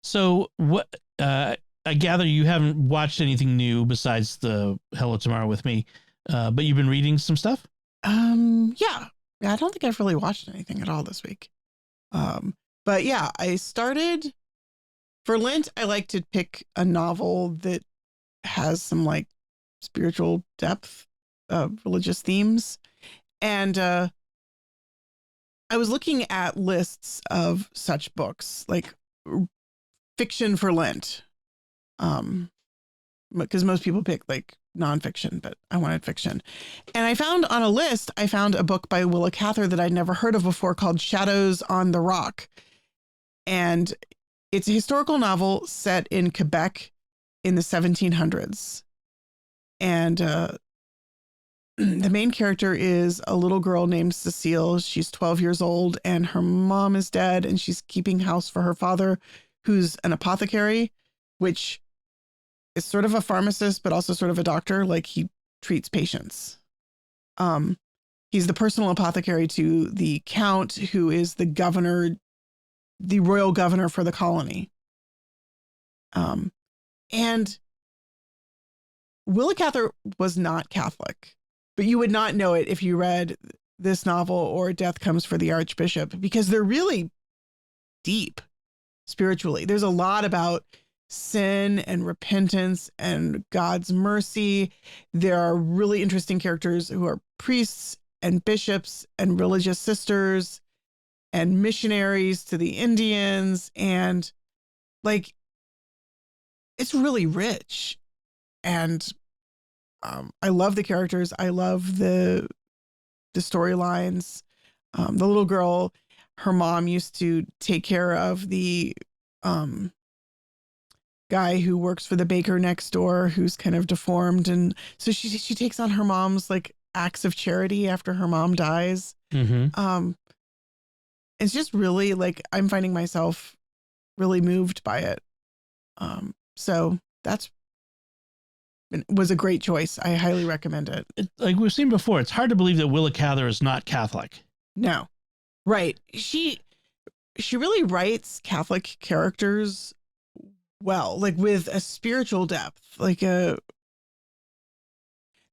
So what? I gather you haven't watched anything new besides the Hello Tomorrow with me, but you've been reading some stuff. Yeah. I don't think I've really watched anything at all this week. But yeah, I started for Lent. I like to pick a novel that has some like spiritual depth, religious themes. And I was looking at lists of such books, like fiction for Lent. Because most people pick like nonfiction, but I wanted fiction. And I found on a list, a book by Willa Cather that I'd never heard of before called Shadows on the Rock. And it's a historical novel set in Quebec in the 1700s. And the main character is a little girl named Cecile. She's 12 years old and her mom is dead and she's keeping house for her father, who's an apothecary, which is sort of a pharmacist, but also sort of a doctor. Like he treats patients. He's the personal apothecary to the count, who is the governor, the royal governor for the colony. And Willa Cather was not Catholic, but you would not know it if you read this novel or Death Comes for the Archbishop, because they're really deep spiritually. There's a lot about sin and repentance and God's mercy. There are really interesting characters who are priests and bishops and religious sisters and missionaries to the Indians. And like, it's really rich. And I love the characters. I love the storylines. The little girl, her mom used to take care of the guy who works for the baker next door, who's kind of deformed. And so she takes on her mom's like acts of charity after her mom dies. Mm-hmm. It's just really like, I'm finding myself really moved by it. So was a great choice. I highly recommend it. Like we've seen before, it's hard to believe that Willa Cather is not Catholic. No. Right. She really writes Catholic characters well, like with a spiritual depth. Like they're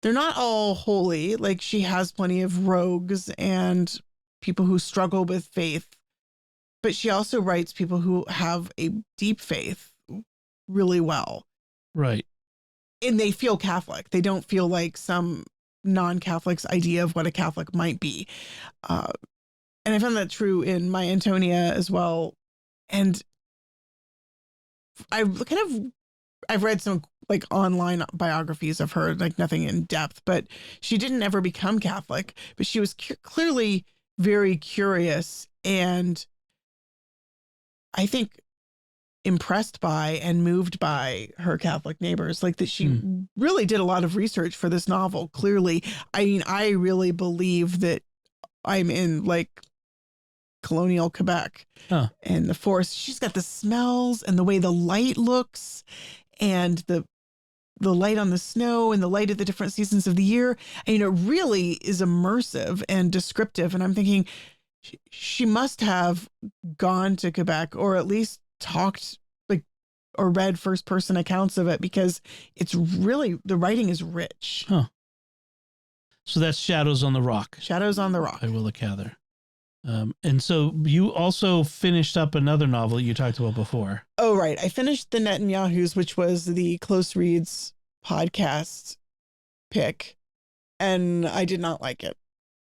not all holy. Like she has plenty of rogues and people who struggle with faith, but she also writes people who have a deep faith really well. Right. And they feel Catholic. They don't feel like some non-Catholic's idea of what a Catholic might be. And I found that true in My Antonia as well. And I've read some like online biographies of her, like nothing in depth, but she didn't ever become Catholic, but she was clearly very curious and I think impressed by and moved by her Catholic neighbors. Like that she really did a lot of research for this novel. Clearly, I mean, I really believe that I'm in like colonial Quebec and the forest. She's got the smells and the way the light looks and the light on the snow and the light at the different seasons of the year. And, it really is immersive and descriptive. And I'm thinking she must have gone to Quebec or at least talked like or read first person accounts of it, because it's really, the writing is rich. So that's Shadows on the Rock. Shadows on the Rock by Willa Cather. And so you also finished up another novel you talked about before. Oh, right. I finished The Netanyahus, which was the Close Reads podcast pick, and I did not like it.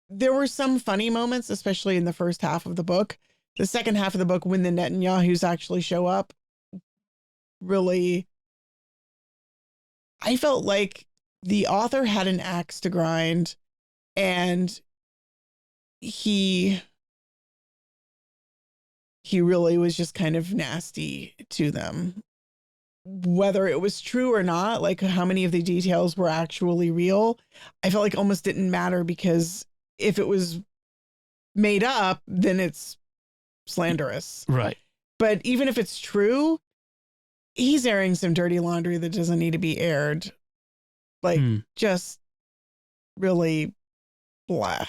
There were some funny moments, especially in the first half of the book. The second half of the book, when the Netanyahus actually show up, really, I felt like the author had an axe to grind, and he really was just kind of nasty to them. Whether it was true or not, like how many of the details were actually real, I felt like almost didn't matter, because if it was made up, then it's slanderous. Right. But even if it's true, he's airing some dirty laundry that doesn't need to be aired. Like just really blah.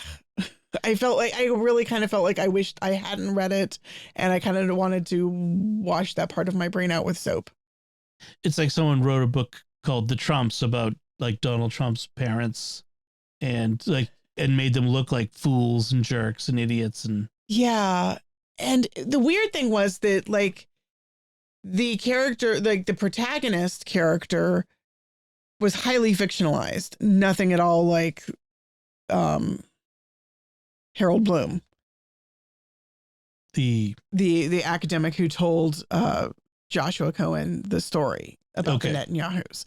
I really kind of felt like I wished I hadn't read it, and I kind of wanted to wash that part of my brain out with soap. It's like someone wrote a book called The Trumps about like Donald Trump's parents and made them look like fools and jerks and idiots. And yeah. And the weird thing was that like the character, like the protagonist character was highly fictionalized. Nothing at all like Harold Bloom. The academic who told Joshua Cohen the story about the Netanyahus.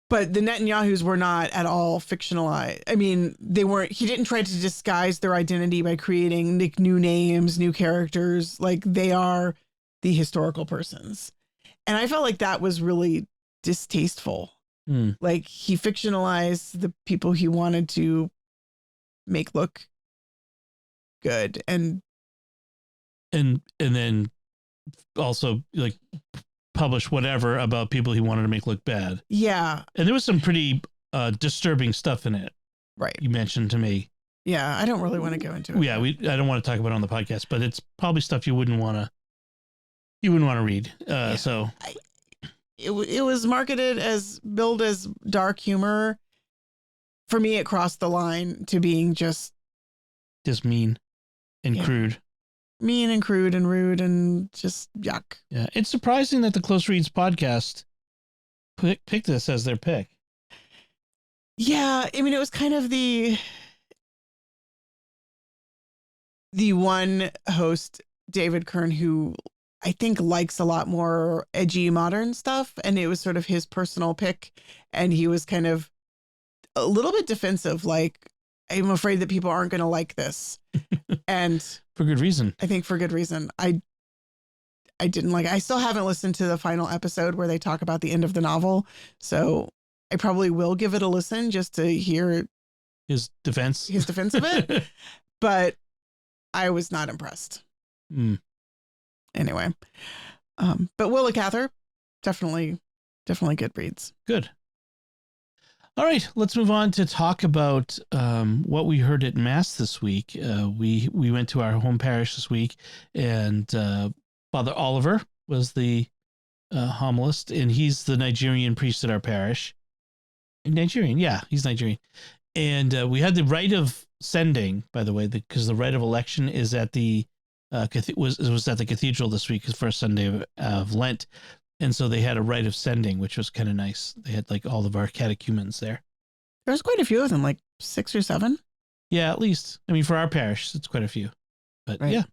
But the Netanyahus were not at all fictionalized. I mean, he didn't try to disguise their identity by creating new names, new characters. Like they are the historical persons. And I felt like that was really distasteful. Like he fictionalized the people he wanted to make look good. And then also like publish whatever about people he wanted to make look bad. Yeah. And there was some pretty disturbing stuff in it. Right. You mentioned to me. Yeah. I don't really want to go into it. Yeah. I don't want to talk about it on the podcast, but it's probably stuff you wouldn't want to read. Yeah. So it was marketed as billed as dark humor. For me, it crossed the line to being just mean and crude. Mean and crude and rude and just yuck. Yeah. It's surprising that the Close Reads podcast picked this as their pick. Yeah. I mean, it was kind of the one host, David Kern, who I think likes a lot more edgy modern stuff. And it was sort of his personal pick. And he was kind of a little bit defensive. Like, I'm afraid that people aren't going to like this. And for good reason. I think for good reason. I didn't like it. I still haven't listened to the final episode where they talk about the end of the novel. So I probably will give it a listen just to hear his defense of it. But I was not impressed. Anyway. But Willa Cather, definitely good reads. Good. All right, let's move on to talk about what we heard at Mass this week. We went to our home parish this week, and Father Oliver was the homilist, and he's the Nigerian priest at our parish. Nigerian, yeah, he's Nigerian. And we had the rite of sending, by the way, because the rite of election is at the was at the cathedral this week, the first Sunday of Lent. And so they had a rite of sending, which was kind of nice. They had like all of our catechumens there. There's quite a few of them, like 6 or 7. Yeah, at least. I mean, for our parish, it's quite a few. But right. Yeah.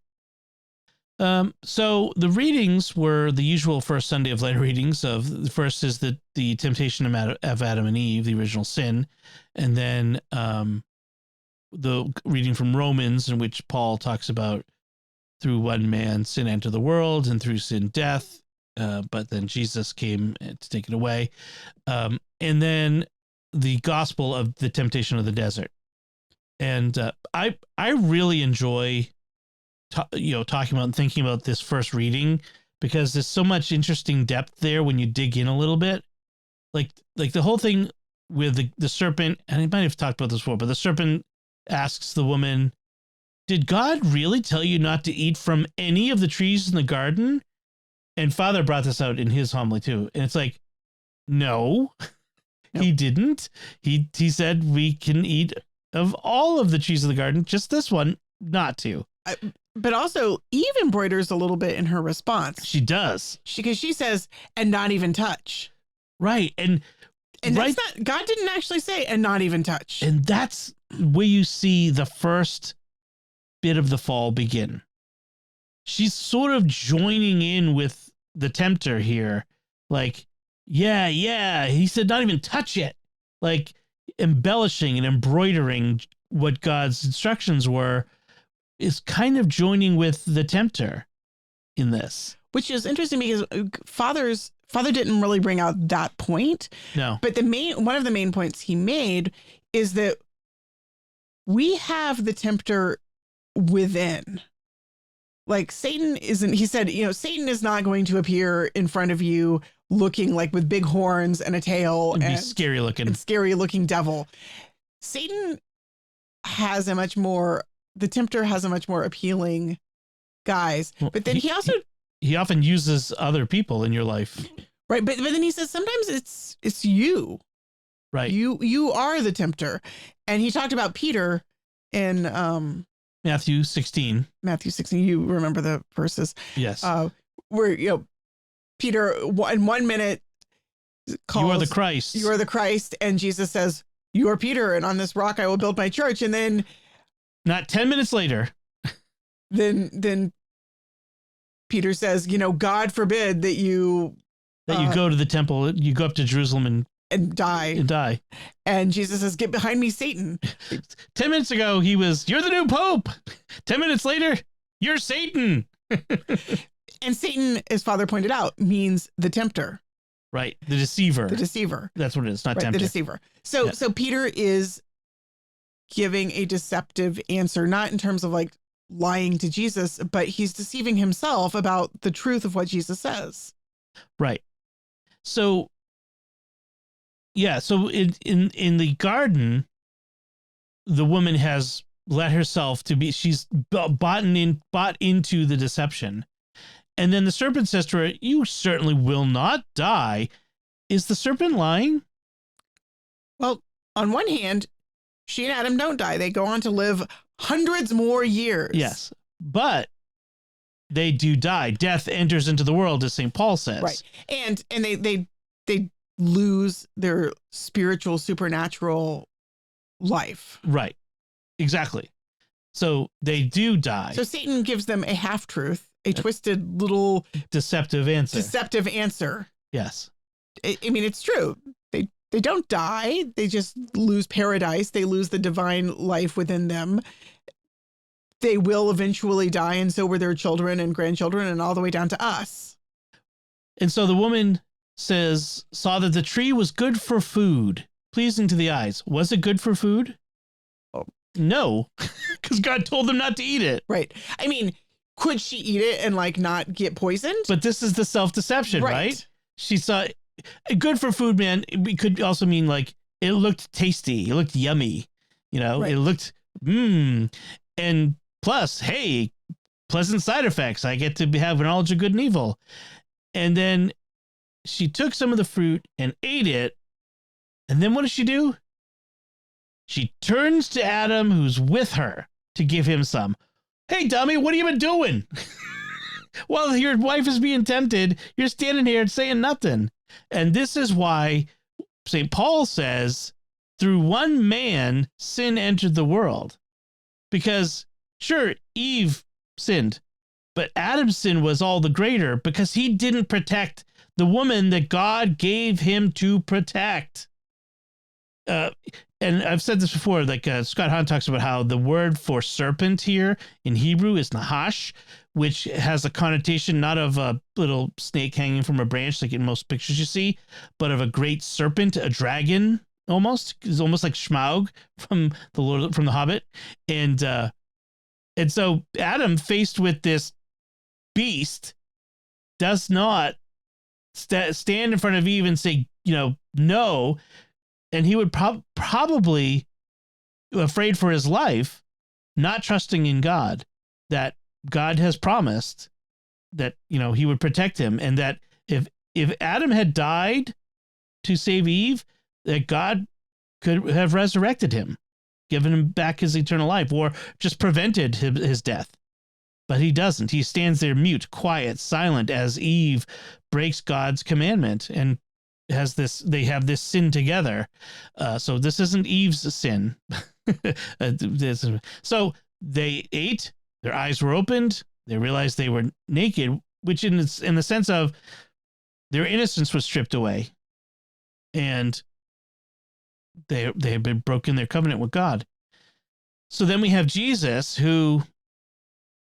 So the readings were the usual first Sunday of Lent readings. The first is the temptation of Adam and Eve, the original sin. And then the reading from Romans, in which Paul talks about through one man sin entered the world, and through sin death. But then Jesus came to take it away. And then the gospel of the temptation of the desert. And I really enjoy, talking about and thinking about this first reading, because there's so much interesting depth there when you dig in a little bit. Like the whole thing with the serpent, and I might have talked about this before, but the serpent asks the woman, "Did God really tell you not to eat from any of the trees in the garden?" And Father brought this out in his homily too. And it's like, no, he didn't. He said we can eat of all of the trees of the garden, just this one, not to. But also Eve embroiders a little bit in her response. She does. Because she says, and not even touch. Right. And that's not, God didn't actually say, and not even touch. And that's where you see the first bit of the fall begin. She's sort of joining in with the tempter here. Like, yeah, he said not even touch it. Like embellishing and embroidering what God's instructions were, is kind of joining with the tempter in this. Which is interesting because Father didn't really bring out that point. No. But one of the main points he made is that we have the tempter within. Like Satan isn't, he said, Satan is not going to appear in front of you looking like with big horns and a tail and scary looking devil. Satan, has a much more, the tempter has a much more appealing guise. Well, but then he also, he often uses other people in your life. right. But then he says, sometimes it's you. Right. You are the tempter. And he talked about Peter in Matthew 16. Matthew 16. You remember the verses. Yes. Where, you know, Peter in 1 minute calls, you are the Christ. You are the Christ. And Jesus says, you are Peter, and on this rock I will build my church. And then not 10 minutes later, then Peter says, you know, God forbid that you go to the temple, you go up to Jerusalem and die. And Jesus says, get behind me, Satan. 10 minutes ago, you're the new Pope. 10 minutes later, you're Satan. And Satan, as Father pointed out, means the tempter. Right. The deceiver. That's what it is, not tempter. The deceiver. So Peter is giving a deceptive answer, not in terms of like lying to Jesus, but he's deceiving himself about the truth of what Jesus says. Right. So, yeah. So in the garden, the woman has let herself she's bought into the deception. And then the serpent says to her, you certainly will not die. Is the serpent lying? Well, on one hand, she and Adam don't die. They go on to live hundreds more years. Yes, but they do die. Death enters into the world, as St. Paul says. Right. And they lose their spiritual, supernatural life. Right. Exactly. So they do die. So Satan gives them a half-truth, a twisted little deceptive answer. Yes. I mean, it's true. They don't die. They just lose paradise. They lose the divine life within them. They will eventually die, and so will their children and grandchildren, and all the way down to us. And so the woman saw that the tree was good for food, pleasing to the eyes. Was it good for food? Oh, no, because God told them not to eat it. Right. I mean, could she eat it and like not get poisoned? But this is the self-deception, right? She saw good for food, man. It could also mean like it looked tasty. It looked yummy. You know, It looked, and plus, hey, pleasant side effects. I get to have knowledge of good and evil. And then she took some of the fruit and ate it. And then what does she do? She turns to Adam, who's with her, to give him some. Hey, dummy, what have you been doing? While your wife is being tempted, you're standing here and saying nothing. And this is why St. Paul says, through one man, sin entered the world. Because, sure, Eve sinned, but Adam's sin was all the greater because he didn't protect the woman that God gave him to protect. And I've said this before, like Scott Hahn talks about how the word for serpent here in Hebrew is nahash, which has a connotation not of a little snake hanging from a branch like in most pictures you see, but of a great serpent, a dragon almost. It's almost like Smaug from the Hobbit. And so Adam, faced with this beast, does not stand in front of Eve and say, no. And he would probably, afraid for his life, not trusting in God, that God has promised that, he would protect him. And that if Adam had died to save Eve, that God could have resurrected him, given him back his eternal life, or just prevented his death. But he doesn't. He stands there mute, quiet, silent, as Eve breaks God's commandment and they have this sin together. So this isn't Eve's sin. So they ate, their eyes were opened, they realized they were naked, which in the sense of their innocence was stripped away. And they had been broken their covenant with God. So then we have Jesus, who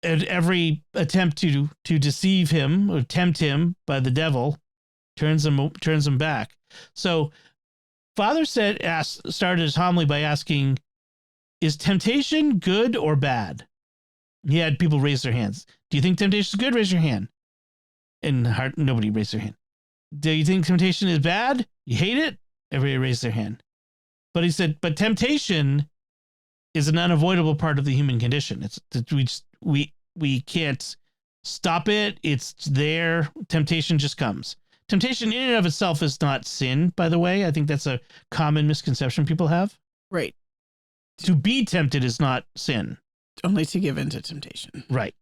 at every attempt to deceive him or tempt him by the devil, turns him back. So Father started his homily by asking, is temptation good or bad? He had people raise their hands. Do you think temptation is good? Raise your hand. And nobody raised their hand. Do you think temptation is bad? You hate it? Everybody raised their hand. But he said, but temptation is an unavoidable part of the human condition. It's that we can't stop it. It's there. Temptation just comes. Temptation in and of itself is not sin, by the way. I think that's a common misconception people have. Right. To be tempted is not sin. Only to give in to temptation. Right.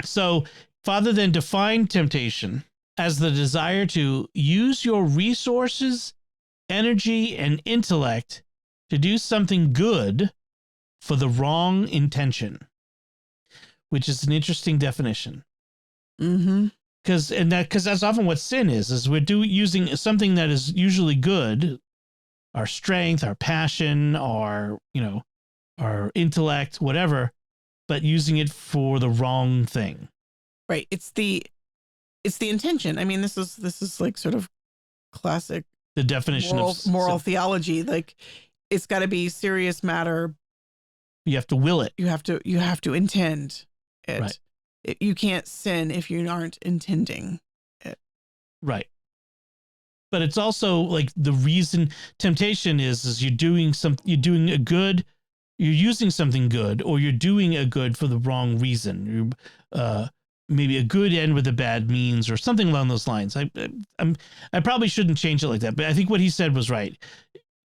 So Father then defined temptation as the desire to use your resources, energy, and intellect to do something good for the wrong intention, which is an interesting definition. Mm-hmm. Because that's often what sin is we're using something that is usually good, our strength, our passion, our intellect, whatever, but using it for the wrong thing. Right. It's the intention. I mean, this is like sort of classic The definition moral theology. Like, it's got to be serious matter. You have to will it. You have to intend it. Right. You can't sin if you aren't intending it. Right. But it's also like the reason temptation is you're using something good, or you're doing a good for the wrong reason. Maybe a good end with a bad means, or something along those lines. I probably shouldn't change it like that, but I think what he said was right.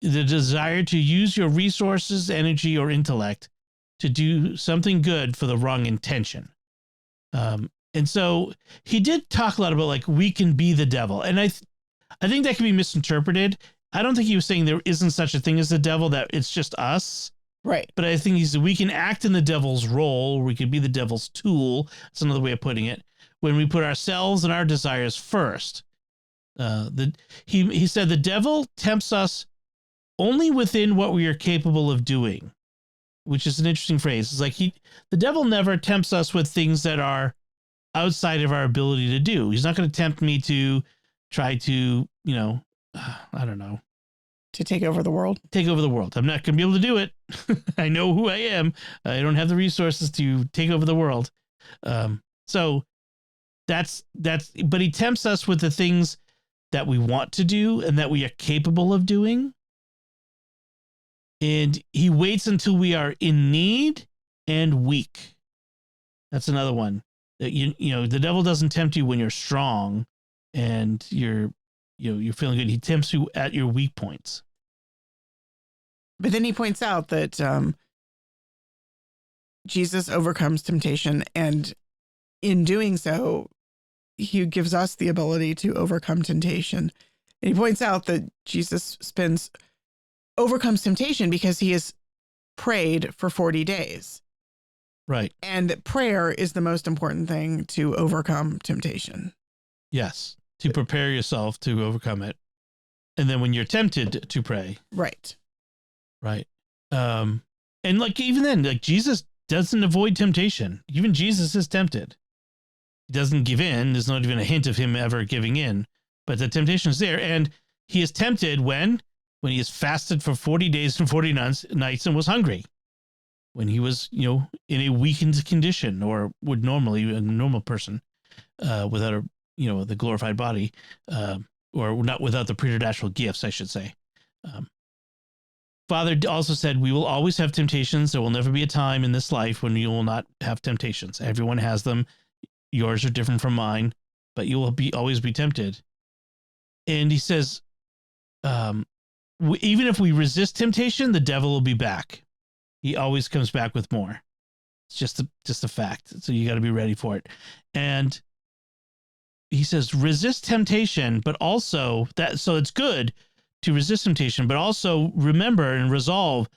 The desire to use your resources, energy, or intellect to do something good for the wrong intention. And so he did talk a lot about like we can be the devil, and I think that can be misinterpreted. I don't think he was saying there isn't such a thing as the devil, that it's just us. Right. But I think we can act in the devil's role. We could be the devil's tool. That's another way of putting it. When we put ourselves and our desires first. He said the devil tempts us only within what we are capable of doing, which is an interesting phrase. It's like the devil never tempts us with things that are outside of our ability to do. He's not going to tempt me to try to, I don't know. To take over the world. Take over the world. I'm not going to be able to do it. I know who I am. I don't have the resources to take over the world. So but he tempts us with the things that we want to do and that we are capable of doing. And he waits until we are in need and weak. That's another one. The devil doesn't tempt you when you're strong and you're feeling good. He tempts you at your weak points. But then he points out that Jesus overcomes temptation, and in doing so, he gives us the ability to overcome temptation. And he points out that Jesus overcomes temptation because he has prayed for 40 days. Right. And prayer is the most important thing to overcome temptation. Yes. To prepare yourself to overcome it. And then when you're tempted to pray. Right. Right. And like even then, like Jesus doesn't avoid temptation. Even Jesus is tempted. He doesn't give in. There's not even a hint of him ever giving in. But the temptation is there. And he is tempted when he has fasted for 40 days and 40 nights and was hungry. When he was, in a weakened condition, or would normally a normal person without the glorified body, or not without the preternatural gifts, I should say. Father also said, we will always have temptations. There will never be a time in this life when you will not have temptations. Everyone has them. Yours are different from mine, but you will always be tempted. And he says, even if we resist temptation, the devil will be back. He always comes back with more. It's just a fact. So you got to be ready for it. And he says, resist temptation, but also so it's good to resist temptation, but also remember and resolve,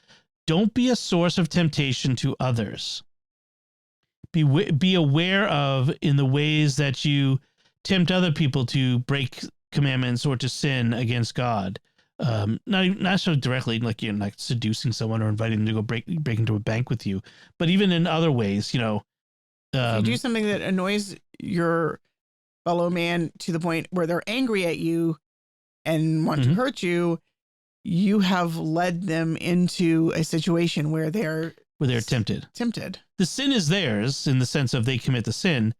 don't be a source of temptation to others. Be aware of in the ways that you tempt other people to break commandments or to sin against God. Not so directly, like you're like seducing someone or inviting them to go break into a bank with you, but even in other ways, if you do something that annoys your fellow man to the point where they're angry at you and want to hurt you, you have led them into a situation where they're tempted. The sin is theirs in the sense of they commit the sin,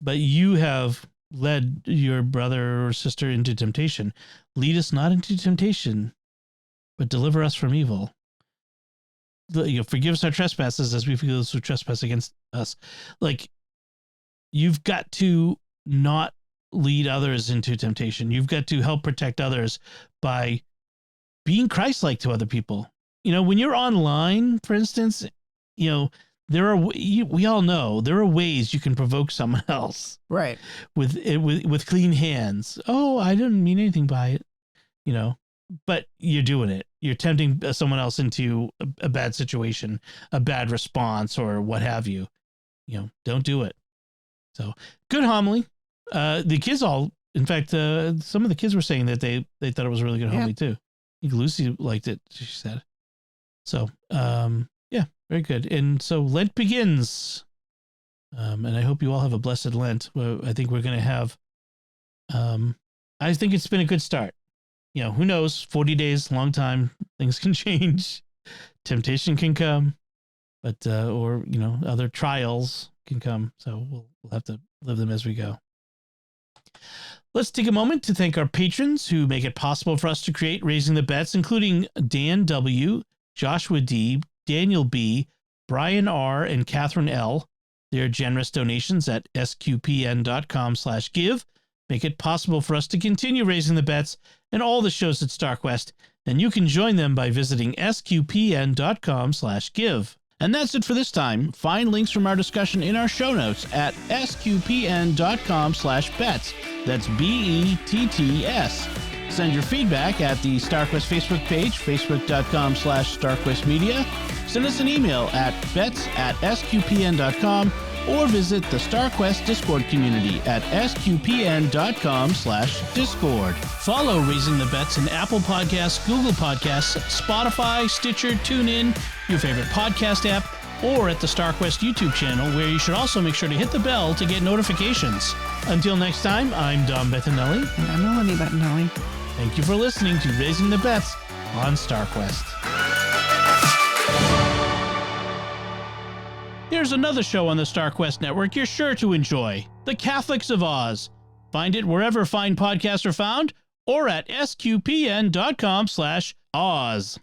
but you have led your brother or sister into temptation. Lead us not into temptation, but deliver us from evil. forgive us our trespasses as we forgive those who trespass against us. Like, you've got to not lead others into temptation. You've got to help protect others by being Christ-like to other people. When you're online, for instance, there are, we all know there are ways you can provoke someone else, right? With clean hands. Oh, I didn't mean anything by it, but you're doing it. You're tempting someone else into a bad situation, a bad response, or what have you. Don't do it. So good homily. The kids in fact, some of the kids were saying that they thought it was a really good homily too. I think Lucy liked it, she said. So, yeah, very good. And so Lent begins. And I hope you all have a blessed Lent. I think we're going to have, I think it's been a good start. Who knows? 40 days, long time. Things can change. Temptation can come, but, or, other trials can come. So we'll have to live them as we go. Let's take a moment to thank our patrons who make it possible for us to create Raising the Bets, including Dan W., Joshua D., Daniel B., Brian R., and Catherine L. Their generous donations at sqpn.com/give make it possible for us to continue Raising the Bets and all the shows at StarQuest, and you can join them by visiting sqpn.com/give. And that's it for this time. Find links from our discussion in our show notes at sqpn.com/bets. That's BETTS. Send your feedback at the StarQuest Facebook page, facebook.com/StarQuestMedia. Send us an email at bets@sqpn.com or visit the StarQuest Discord community at sqpn.com/discord. Follow Raising the Bets in Apple Podcasts, Google Podcasts, Spotify, Stitcher, TuneIn, your favorite podcast app, or at the StarQuest YouTube channel, where you should also make sure to hit the bell to get notifications. Until next time, I'm Dom Bettinelli. And I'm Melanie Bettinelli. Thank you for listening to Raising the Bets on StarQuest. Here's another show on the StarQuest network you're sure to enjoy, The Catholics of Oz. Find it wherever fine podcasts are found or at sqpn.com/Oz.